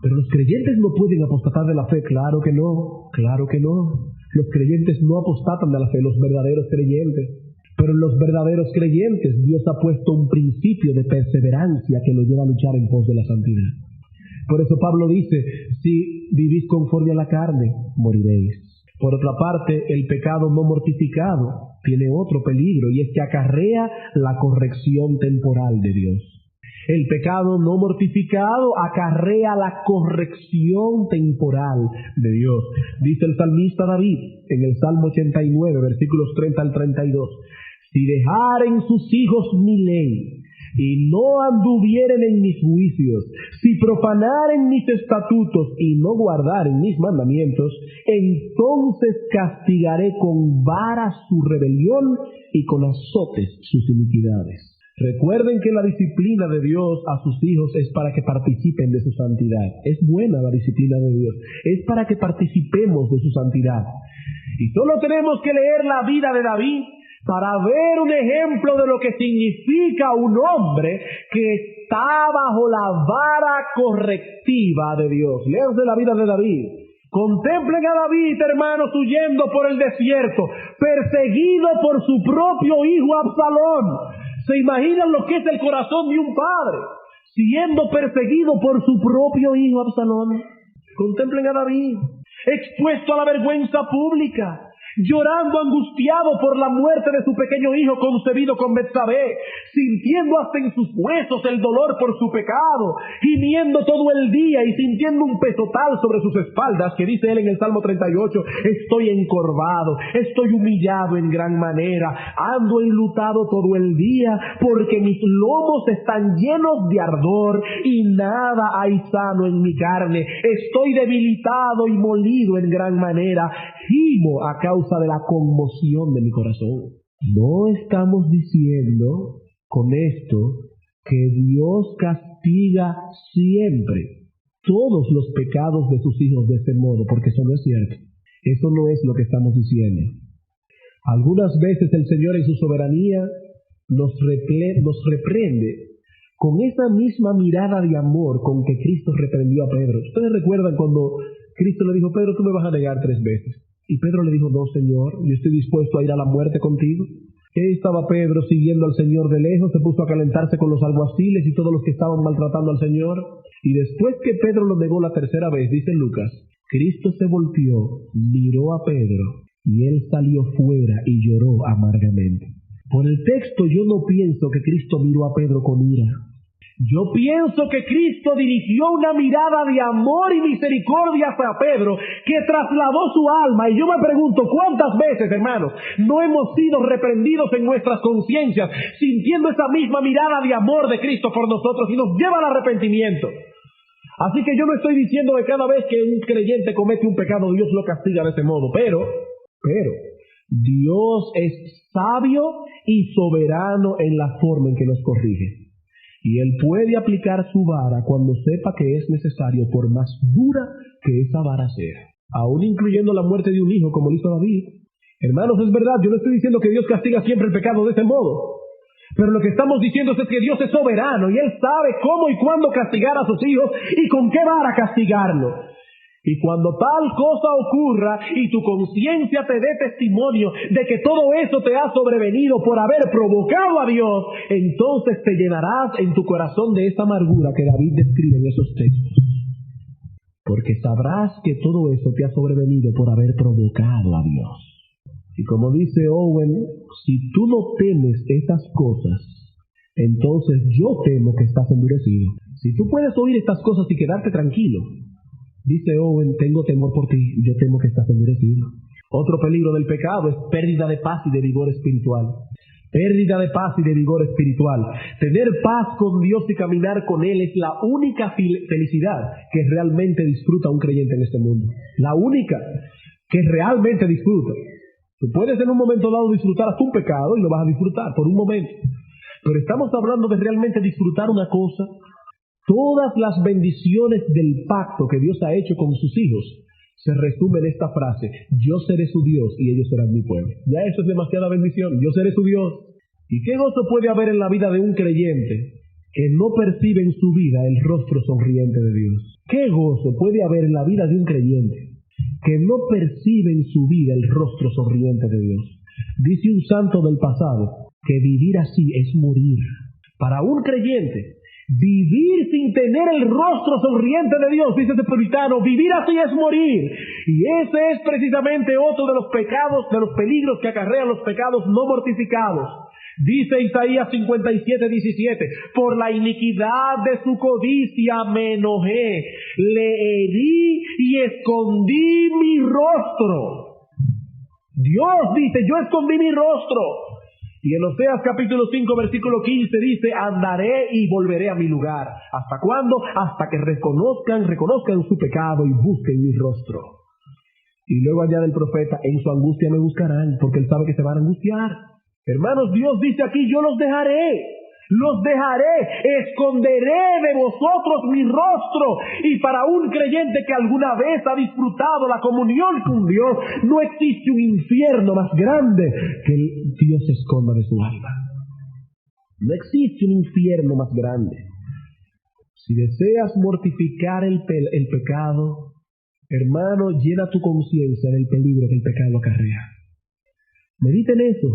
Pero los creyentes no pueden apostatar de la fe. Claro que no. Los creyentes no apostatan de la fe, los verdaderos creyentes. Pero en los verdaderos creyentes Dios ha puesto un principio de perseverancia que los lleva a luchar en pos de la santidad. Por eso Pablo dice, si vivís conforme a la carne, moriréis. Por otra parte, el pecado no mortificado tiene otro peligro, y es que acarrea la corrección temporal de Dios. El pecado no mortificado acarrea la corrección temporal de Dios. Dice el salmista David en el Salmo 89, versículos 30 al 32. Si dejaren sus hijos mi ley y no anduvieren en mis juicios, si profanaren mis estatutos y no guardaren mis mandamientos, entonces castigaré con vara su rebelión y con azotes sus iniquidades. Recuerden que la disciplina de Dios a sus hijos es para que participen de su santidad. Es buena la disciplina de Dios. Es para que participemos de su santidad. Y solo tenemos que leer la vida de David para ver un ejemplo de lo que significa un hombre que está bajo la vara correctiva de Dios. Léanse la vida de David. Contemplen a David, hermanos, huyendo por el desierto, perseguido por su propio hijo Absalón. ¿Se imaginan lo que es el corazón de un padre siendo perseguido por su propio hijo Absalón? Contemplen a David, expuesto a la vergüenza pública, llorando angustiado por la muerte de su pequeño hijo concebido con Betsabé, sintiendo hasta en sus huesos el dolor por su pecado, gimiendo todo el día y sintiendo un peso tal sobre sus espaldas que dice él en el Salmo 38, estoy encorvado, estoy humillado en gran manera, ando enlutado todo el día porque mis lomos están llenos de ardor y nada hay sano en mi carne, estoy debilitado y molido en gran manera, gimo a causa de la conmoción de mi corazón. No estamos diciendo con esto que Dios castiga siempre todos los pecados de sus hijos de este modo, porque eso no es cierto. Eso no es lo que estamos diciendo. Algunas veces el Señor en su soberanía nos reprende con esa misma mirada de amor con que Cristo reprendió a Pedro. Ustedes recuerdan cuando Cristo le dijo, Pedro, tú me vas a negar 3 veces. Y Pedro le dijo, no, Señor, yo estoy dispuesto a ir a la muerte contigo. Estaba Pedro siguiendo al Señor de lejos, se puso a calentarse con los alguaciles y todos los que estaban maltratando al Señor. Y después que Pedro lo negó la tercera vez, dice Lucas, Cristo se volteó, miró a Pedro y él salió fuera y lloró amargamente. Por el texto yo no pienso que Cristo miró a Pedro con ira. Yo pienso que Cristo dirigió una mirada de amor y misericordia hacia Pedro que trasladó su alma. Y yo me pregunto, ¿cuántas veces, hermanos, no hemos sido reprendidos en nuestras conciencias sintiendo esa misma mirada de amor de Cristo por nosotros y nos lleva al arrepentimiento? Así que yo no estoy diciendo que cada vez que un creyente comete un pecado Dios lo castiga de ese modo, pero Dios es sabio y soberano en la forma en que nos corrige. Y Él puede aplicar su vara cuando sepa que es necesario, por más dura que esa vara sea, aún incluyendo la muerte de un hijo, como lo hizo David. Hermanos, es verdad, yo no estoy diciendo que Dios castiga siempre el pecado de ese modo, pero lo que estamos diciendo es que Dios es soberano y Él sabe cómo y cuándo castigar a sus hijos y con qué vara castigarlo. Y cuando tal cosa ocurra y tu conciencia te dé testimonio de que todo eso te ha sobrevenido por haber provocado a Dios, entonces te llenarás en tu corazón de esa amargura que David describe en esos textos. Porque sabrás que todo eso te ha sobrevenido por haber provocado a Dios. Y como dice Owen, si tú no temes esas cosas, entonces yo temo que estás endurecido. Si tú puedes oír estas cosas y quedarte tranquilo, dice Owen, tengo temor por ti, yo temo que estás endurecido. Otro peligro del pecado es pérdida de paz y de vigor espiritual. Pérdida de paz y de vigor espiritual. Tener paz con Dios y caminar con Él es la única felicidad que realmente disfruta un creyente en este mundo. La única que realmente disfruta. Tú puedes en un momento dado disfrutar hasta un pecado y lo vas a disfrutar por un momento. Pero estamos hablando de realmente disfrutar una cosa. Todas las bendiciones del pacto que Dios ha hecho con sus hijos se resumen en esta frase: yo seré su Dios y ellos serán mi pueblo. Ya eso es demasiada bendición. Yo seré su Dios. ¿Y qué gozo puede haber en la vida de un creyente que no percibe en su vida el rostro sonriente de Dios? ¿Qué gozo puede haber en la vida de un creyente que no percibe en su vida el rostro sonriente de Dios? Dice un santo del pasado que vivir así es morir. Para un creyente, vivir sin tener el rostro sonriente de Dios, dice ese puritano, vivir así es morir. Y ese es precisamente otro de los pecados, de los peligros que acarrean los pecados no mortificados. Dice Isaías 57:17, por la iniquidad de su codicia me enojé, le herí y escondí mi rostro. Dios dice, yo escondí mi rostro. Y en Oseas capítulo 5 versículo 15 dice, andaré y volveré a mi lugar. ¿Hasta cuándo? Hasta que reconozcan su pecado y busquen mi rostro. Y luego añade el profeta, en su angustia me buscarán, porque él sabe que se van a angustiar. Hermanos, Dios dice aquí, yo los dejaré, esconderé de vosotros mi rostro. Y para un creyente que alguna vez ha disfrutado la comunión con Dios, no existe un infierno más grande que el Dios se esconda de su alma. No existe un infierno más grande. Si deseas mortificar el pecado, hermano, llena tu conciencia del peligro que el pecado acarrea. Medita en eso.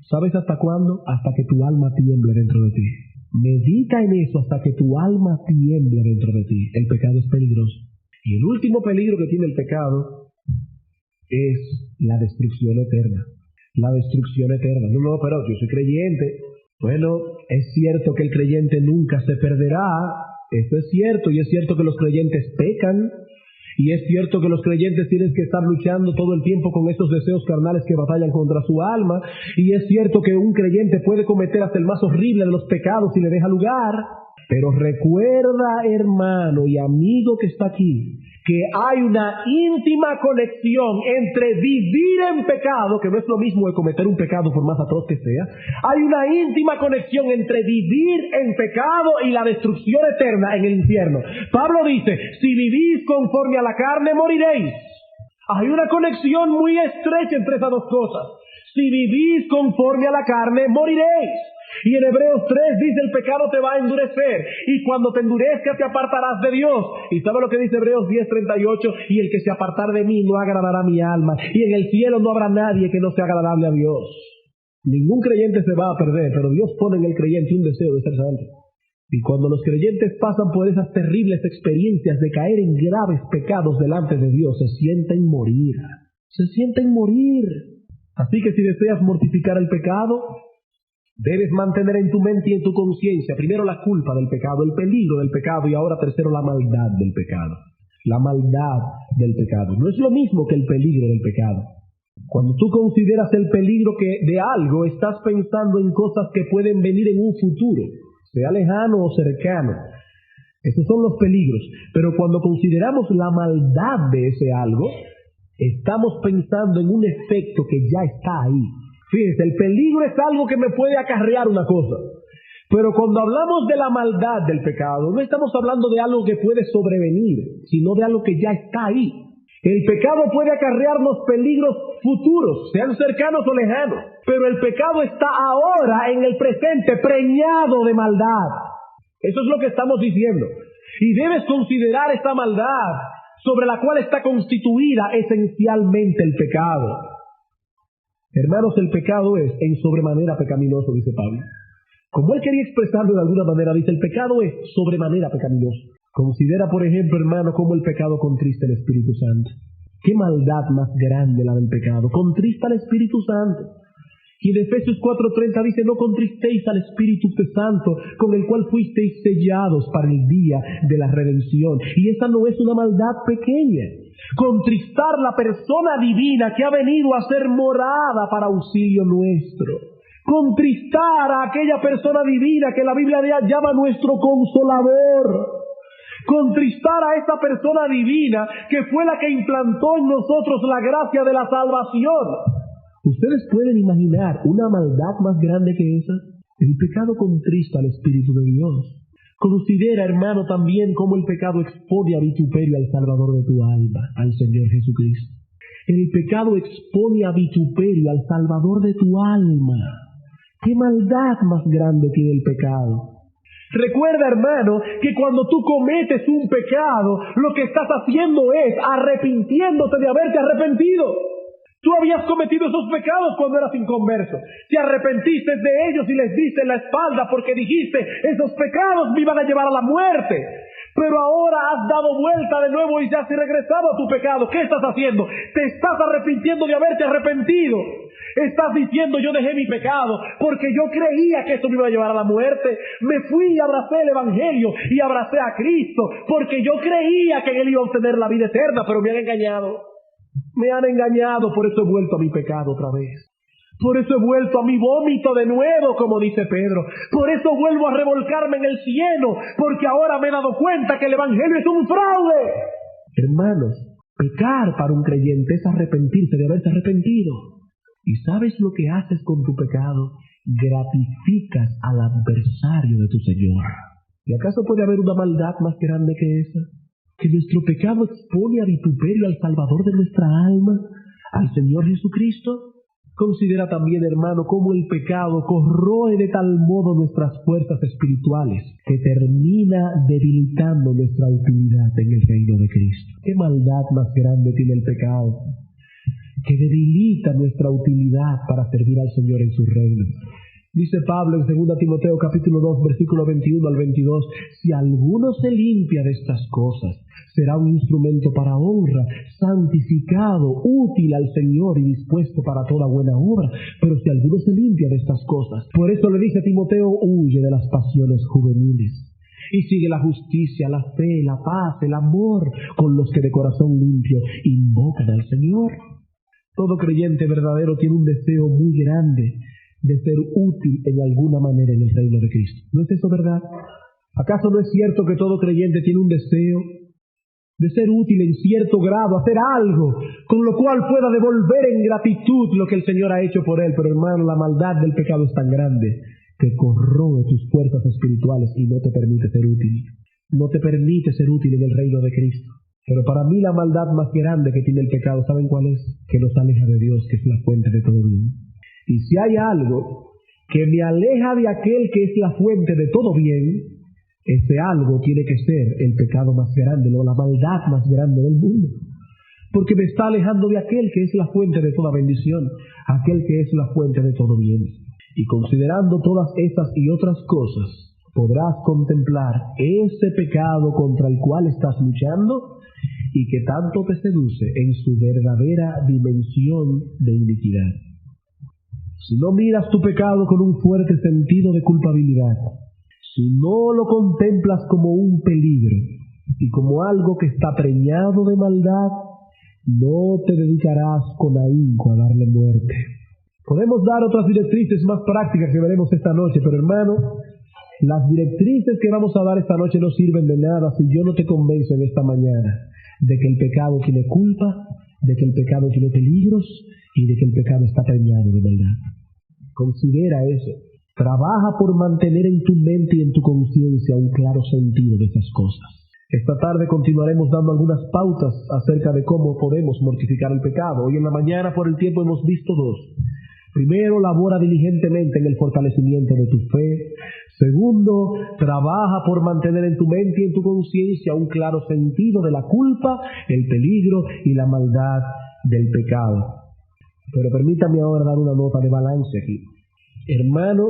¿Sabes hasta cuándo? Hasta que tu alma tiemble dentro de ti. Medita en eso hasta que tu alma tiemble dentro de ti. El pecado es peligroso. Y el último peligro que tiene el pecado es la destrucción eterna. La destrucción eterna. No, pero yo soy creyente. Bueno, es cierto que el creyente nunca se perderá. Eso es cierto. Y es cierto que los creyentes pecan. Y es cierto que los creyentes tienen que estar luchando todo el tiempo con esos deseos carnales que batallan contra su alma. Y es cierto que un creyente puede cometer hasta el más horrible de los pecados si le deja lugar. Pero recuerda, hermano y amigo que está aquí, que hay una íntima conexión entre vivir en pecado, que no es lo mismo que cometer un pecado por más atroz que sea. Hay una íntima conexión entre vivir en pecado y la destrucción eterna en el infierno. Pablo dice, si vivís conforme a la carne, moriréis. Hay una conexión muy estrecha entre esas dos cosas. Si vivís conforme a la carne, moriréis. Y en Hebreos 3 dice, el pecado te va a endurecer, y cuando te endurezca te apartarás de Dios. ¿Y sabe lo que dice Hebreos 10:38? Y el que se apartar de mí no agradará mi alma, y en el cielo no habrá nadie que no sea agradable a Dios. Ningún creyente se va a perder, pero Dios pone en el creyente un deseo de ser santo. Y cuando los creyentes pasan por esas terribles experiencias de caer en graves pecados delante de Dios, se sienten morir. Se sienten morir. Así que si deseas mortificar el pecado, debes mantener en tu mente y en tu conciencia, primero la culpa del pecado, el peligro del pecado, y ahora tercero la maldad del pecado. La maldad del pecado. No es lo mismo que el peligro del pecado. Cuando tú consideras el peligro de algo, estás pensando en cosas que pueden venir en un futuro, sea lejano o cercano. Esos son los peligros. Pero cuando consideramos la maldad de ese algo, estamos pensando en un efecto que ya está ahí. Fíjense, el peligro es algo que me puede acarrear una cosa. Pero cuando hablamos de la maldad del pecado, no estamos hablando de algo que puede sobrevenir, sino de algo que ya está ahí. El pecado puede acarrearnos peligros futuros, sean cercanos o lejanos, pero el pecado está ahora en el presente preñado de maldad. Eso es lo que estamos diciendo. Y debes considerar esta maldad sobre la cual está constituida esencialmente el pecado. Hermanos, el pecado es en sobremanera pecaminoso, dice Pablo. Como él quería expresarlo de alguna manera, dice, el pecado es sobremanera pecaminoso. Considera, por ejemplo, hermano, cómo el pecado contrista al Espíritu Santo. Qué maldad más grande la del pecado. Contrista al Espíritu Santo. Y en Efesios 4:30 dice, no contristéis al Espíritu Santo, con el cual fuisteis sellados para el día de la redención. Y esa no es una maldad pequeña. Contristar la persona divina que ha venido a ser morada para auxilio nuestro. Contristar a aquella persona divina que la Biblia llama nuestro consolador. Contristar a esa persona divina que fue la que implantó en nosotros la gracia de la salvación. ¿Ustedes pueden imaginar una maldad más grande que esa? El pecado contrista al Espíritu de Dios. Considera, hermano, también cómo el pecado expone a vituperio al Salvador de tu alma, al Señor Jesucristo. El pecado expone a vituperio al Salvador de tu alma. ¿Qué maldad más grande tiene el pecado? Recuerda, hermano, que cuando tú cometes un pecado, lo que estás haciendo es arrepintiéndote de haberte arrepentido. Tú habías cometido esos pecados cuando eras inconverso. Te arrepentiste de ellos y les diste la espalda porque dijiste, esos pecados me iban a llevar a la muerte. Pero ahora has dado vuelta de nuevo y ya has regresado a tu pecado. ¿Qué estás haciendo? Te estás arrepintiendo de haberte arrepentido. Estás diciendo, yo dejé mi pecado porque yo creía que esto me iba a llevar a la muerte. Me fui y abracé el Evangelio y abracé a Cristo porque yo creía que en Él iba a obtener la vida eterna, pero me han engañado. Me han engañado, por eso he vuelto a mi pecado otra vez. Por eso he vuelto a mi vómito de nuevo, como dice Pedro. Por eso vuelvo a revolcarme en el cielo, porque ahora me he dado cuenta que el Evangelio es un fraude. Hermanos, pecar para un creyente es arrepentirse de haberse arrepentido. ¿Y sabes lo que haces con tu pecado? Gratificas al adversario de tu Señor. ¿Y acaso puede haber una maldad más grande que esa? Que nuestro pecado expone a vituperio al Salvador de nuestra alma, al Señor Jesucristo. Considera también, hermano, cómo el pecado corroe de tal modo nuestras fuerzas espirituales que termina debilitando nuestra utilidad en el reino de Cristo. ¿Qué maldad más grande tiene el pecado? Que debilita nuestra utilidad para servir al Señor en su reino. Dice Pablo en 2 Timoteo capítulo 2, versículo 21 al 22, si alguno se limpia de estas cosas, será un instrumento para honra, santificado, útil al Señor y dispuesto para toda buena obra. Pero si alguno se limpia de estas cosas, por eso le dice a Timoteo, huye de las pasiones juveniles y sigue la justicia, la fe, la paz, el amor con los que de corazón limpio invocan al Señor. Todo creyente verdadero tiene un deseo muy grande de ser útil en alguna manera en el reino de Cristo. ¿No es eso verdad? ¿Acaso no es cierto que todo creyente tiene un deseo de ser útil en cierto grado, hacer algo con lo cual pueda devolver en gratitud lo que el Señor ha hecho por él? Pero hermano, la maldad del pecado es tan grande que corroe tus fuerzas espirituales y no te permite ser útil. No te permite ser útil en el reino de Cristo. Pero para mí la maldad más grande que tiene el pecado, ¿saben cuál es? Que nos aleja de Dios, que es la fuente de todo bien. Y si hay algo que me aleja de aquel que es la fuente de todo bien, ese algo tiene que ser el pecado más grande, o la maldad más grande del mundo. porque me está alejando de aquel que es la fuente de toda bendición, aquel que es la fuente de todo bien. Y considerando todas estas y otras cosas, podrás contemplar ese pecado contra el cual estás luchando y que tanto te seduce en su verdadera dimensión de iniquidad. Si no miras tu pecado con un fuerte sentido de culpabilidad, si no lo contemplas como un peligro y como algo que está preñado de maldad, no te dedicarás con ahínco a darle muerte. Podemos dar otras directrices más prácticas que veremos esta noche, pero hermano, las directrices que vamos a dar esta noche no sirven de nada si yo no te convenzo en esta mañana de que el pecado tiene culpa, de que el pecado tiene peligros y de que el pecado está preñado de maldad. Considera eso. Trabaja por mantener en tu mente y en tu conciencia un claro sentido de esas cosas. Esta tarde continuaremos dando algunas pautas acerca de cómo podemos mortificar el pecado. Hoy en la mañana por el tiempo hemos visto dos. Primero, labora diligentemente en el fortalecimiento de tu fe. Segundo, trabaja por mantener en tu mente y en tu conciencia un claro sentido de la culpa, el peligro y la maldad del pecado. Pero permítame ahora dar una nota de balance aquí. Hermano,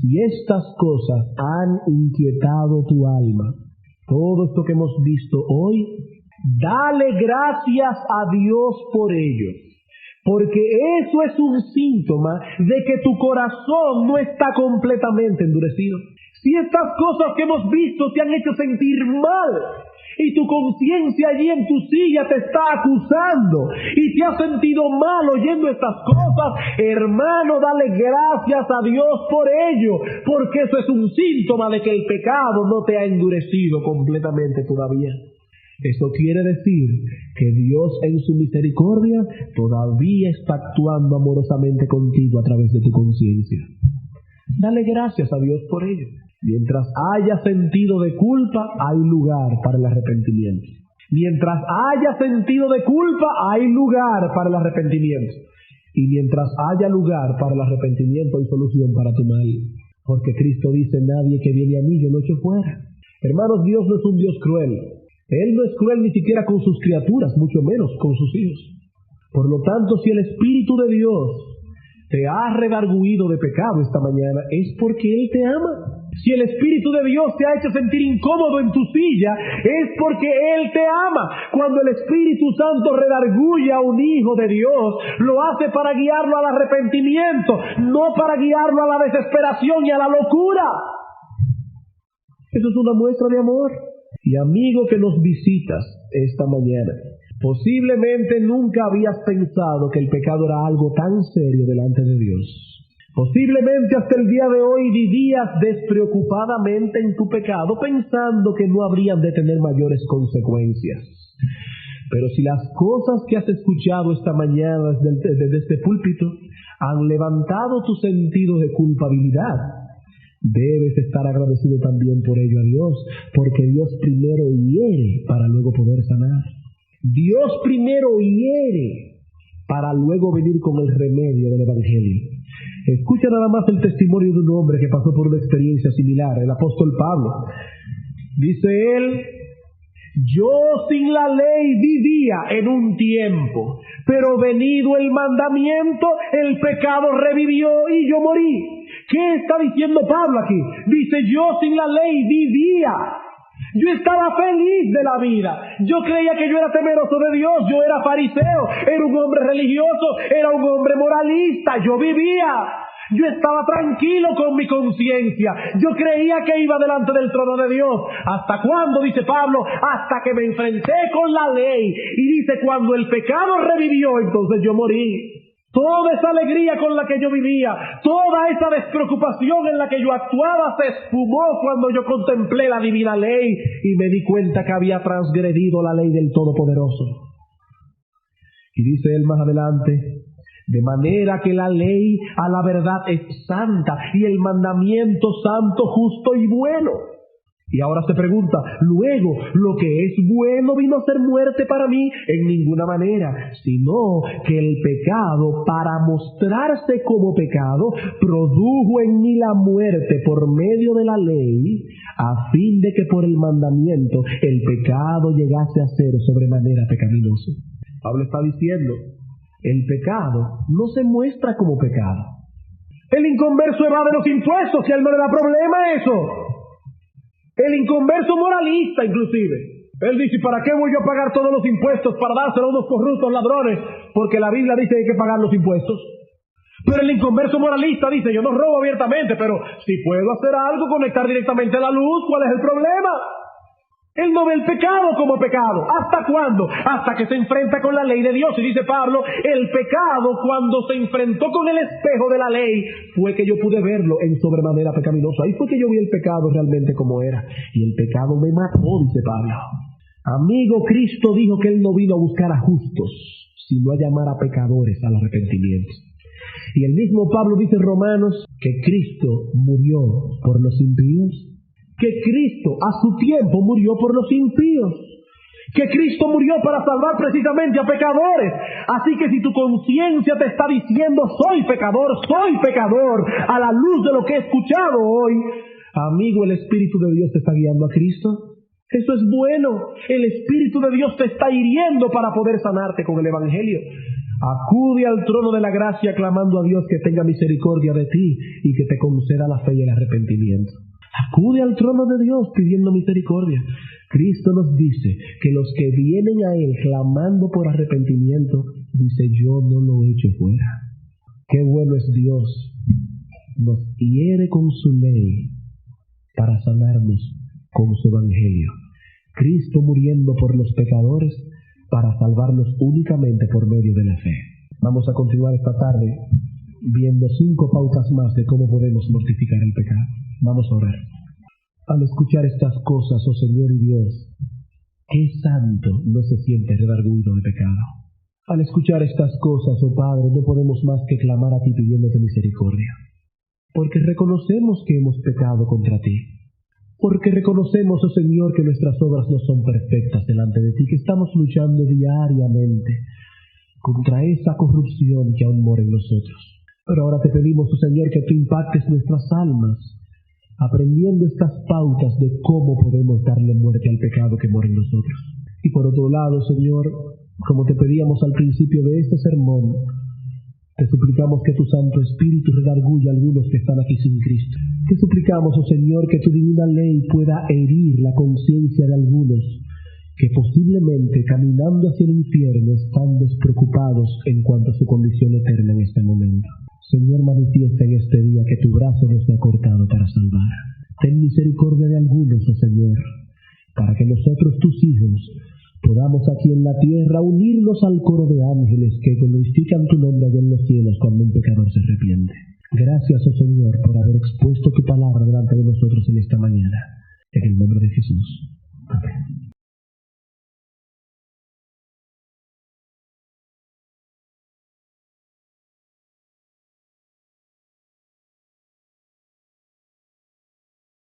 si estas cosas han inquietado tu alma, todo esto que hemos visto hoy, dale gracias a Dios por ello. Porque eso es un síntoma de que tu corazón no está completamente endurecido. Si estas cosas que hemos visto te han hecho sentir mal y tu conciencia allí en tu silla te está acusando y te has sentido mal oyendo estas cosas, hermano, dale gracias a Dios por ello, porque eso es un síntoma de que el pecado no te ha endurecido completamente todavía. Eso quiere decir que Dios en su misericordia todavía está actuando amorosamente contigo a través de tu conciencia. Dale gracias a Dios por ello. Mientras haya sentido de culpa, hay lugar para el arrepentimiento. Mientras haya sentido de culpa, hay lugar para el arrepentimiento. Y mientras haya lugar para el arrepentimiento, hay solución para tu mal. Porque Cristo dice, nadie que viene a mí yo lo echo fuera. Hermanos, Dios no es un Dios cruel. Él no es cruel ni siquiera con sus criaturas, mucho menos con sus hijos. Por lo tanto, si el Espíritu de Dios te ha redarguido de pecado esta mañana, es porque Él te ama. Si el Espíritu de Dios te ha hecho sentir incómodo en tu silla, es porque Él te ama. Cuando el Espíritu Santo redarguye a un hijo de Dios, lo hace para guiarlo al arrepentimiento, no para guiarlo a la desesperación y a la locura. Eso es una muestra de amor. Y amigo que nos visitas esta mañana, posiblemente nunca habías pensado que el pecado era algo tan serio delante de Dios. Posiblemente hasta el día de hoy vivías despreocupadamente en tu pecado, pensando que no habrían de tener mayores consecuencias. Pero si las cosas que has escuchado esta mañana desde este púlpito han levantado tu sentido de culpabilidad, debes estar agradecido también por ello a Dios, porque Dios primero hiere para luego poder sanar. Dios primero hiere para luego venir con el remedio del Evangelio. Escucha nada más el testimonio de un hombre que pasó por una experiencia similar, el apóstol Pablo. Dice él, yo sin la ley vivía en un tiempo, pero venido el mandamiento, el pecado revivió y yo morí. ¿Qué está diciendo Pablo aquí? Dice, yo sin la ley vivía. Yo estaba feliz de la vida. Yo creía que yo era temeroso de Dios. Yo era fariseo, era un hombre religioso, era un hombre moralista. Yo vivía. Yo estaba tranquilo con mi conciencia. Yo creía que iba delante del trono de Dios. ¿Hasta cuándo? Dice Pablo. Hasta que me enfrenté con la ley. Y dice, cuando el pecado revivió, entonces yo morí. Toda esa alegría con la que yo vivía, toda esa despreocupación en la que yo actuaba se esfumó cuando yo contemplé la divina ley y me di cuenta que había transgredido la ley del Todopoderoso. Y dice él más adelante, de manera que la ley a la verdad es santa y el mandamiento santo, justo y bueno. Y ahora se pregunta, luego, ¿lo que es bueno vino a ser muerte para mí? En ninguna manera, sino que el pecado, para mostrarse como pecado, produjo en mí la muerte por medio de la ley, a fin de que por el mandamiento el pecado llegase a ser sobremanera pecaminoso. Pablo está diciendo, el pecado no se muestra como pecado. El inconverso evade los impuestos, que a él no le da problema eso. El inconverso moralista, inclusive. Él dice, ¿para qué voy yo a pagar todos los impuestos para dárselo a unos corruptos ladrones? Porque la Biblia dice que hay que pagar los impuestos. Pero el inconverso moralista dice, yo no robo abiertamente, pero si puedo hacer algo, conectar directamente a la luz, ¿cuál es el problema? Él no ve el pecado como pecado. ¿Hasta cuándo? Hasta que se enfrenta con la ley de Dios. Y dice Pablo, el pecado cuando se enfrentó con el espejo de la ley, fue que yo pude verlo en sobremanera pecaminoso. Ahí fue que yo vi el pecado realmente como era. Y el pecado me mató, dice Pablo. Amigo, Cristo dijo que Él no vino a buscar a justos, sino a llamar a pecadores al arrepentimiento. Y el mismo Pablo dice en Romanos que Cristo murió por los impíos, que Cristo a su tiempo murió por los impíos, que Cristo murió para salvar precisamente a pecadores. Así que si tu conciencia te está diciendo soy pecador, a la luz de lo que he escuchado hoy, amigo, el Espíritu de Dios te está guiando a Cristo. Eso es bueno. El Espíritu de Dios te está hiriendo para poder sanarte con el Evangelio. Acude al trono de la gracia clamando a Dios que tenga misericordia de ti y que te conceda la fe y el arrepentimiento. Acude al trono de Dios pidiendo misericordia. Cristo nos dice que los que vienen a Él clamando por arrepentimiento, dice, yo no lo echo fuera. Qué bueno es Dios. Nos hiere con su ley para sanarnos con su evangelio. Cristo muriendo por los pecadores para salvarnos únicamente por medio de la fe. Vamos a continuar esta tarde viendo 5 pautas más de cómo podemos mortificar el pecado. Vamos a orar. Al escuchar estas cosas, oh Señor y Dios, qué santo no se siente redarguido de pecado. Al escuchar estas cosas, oh Padre, no podemos más que clamar a ti pidiéndote misericordia. Porque reconocemos que hemos pecado contra ti. Porque reconocemos, oh Señor, que nuestras obras no son perfectas delante de ti, que estamos luchando diariamente contra esa corrupción que aún mora en nosotros. Pero ahora te pedimos, oh Señor, que tú impactes nuestras almas, aprendiendo estas pautas de cómo podemos darle muerte al pecado que mora en nosotros. Y por otro lado, Señor, como te pedíamos al principio de este sermón, te suplicamos que tu Santo Espíritu redarguya a algunos que están aquí sin Cristo. Te suplicamos, oh Señor, que tu divina ley pueda herir la conciencia de algunos que posiblemente caminando hacia el infierno están despreocupados en cuanto a su condición eterna en este momento. Señor, manifiesta en este día que tu brazo nos ha cortado para salvar. Ten misericordia de algunos, oh Señor, para que nosotros, tus hijos, podamos aquí en la tierra unirnos al coro de ángeles que glorifican tu nombre allá en los cielos cuando un pecador se arrepiente. Gracias, oh Señor, por haber expuesto tu palabra delante de nosotros en esta mañana. En el nombre de Jesús. Amén.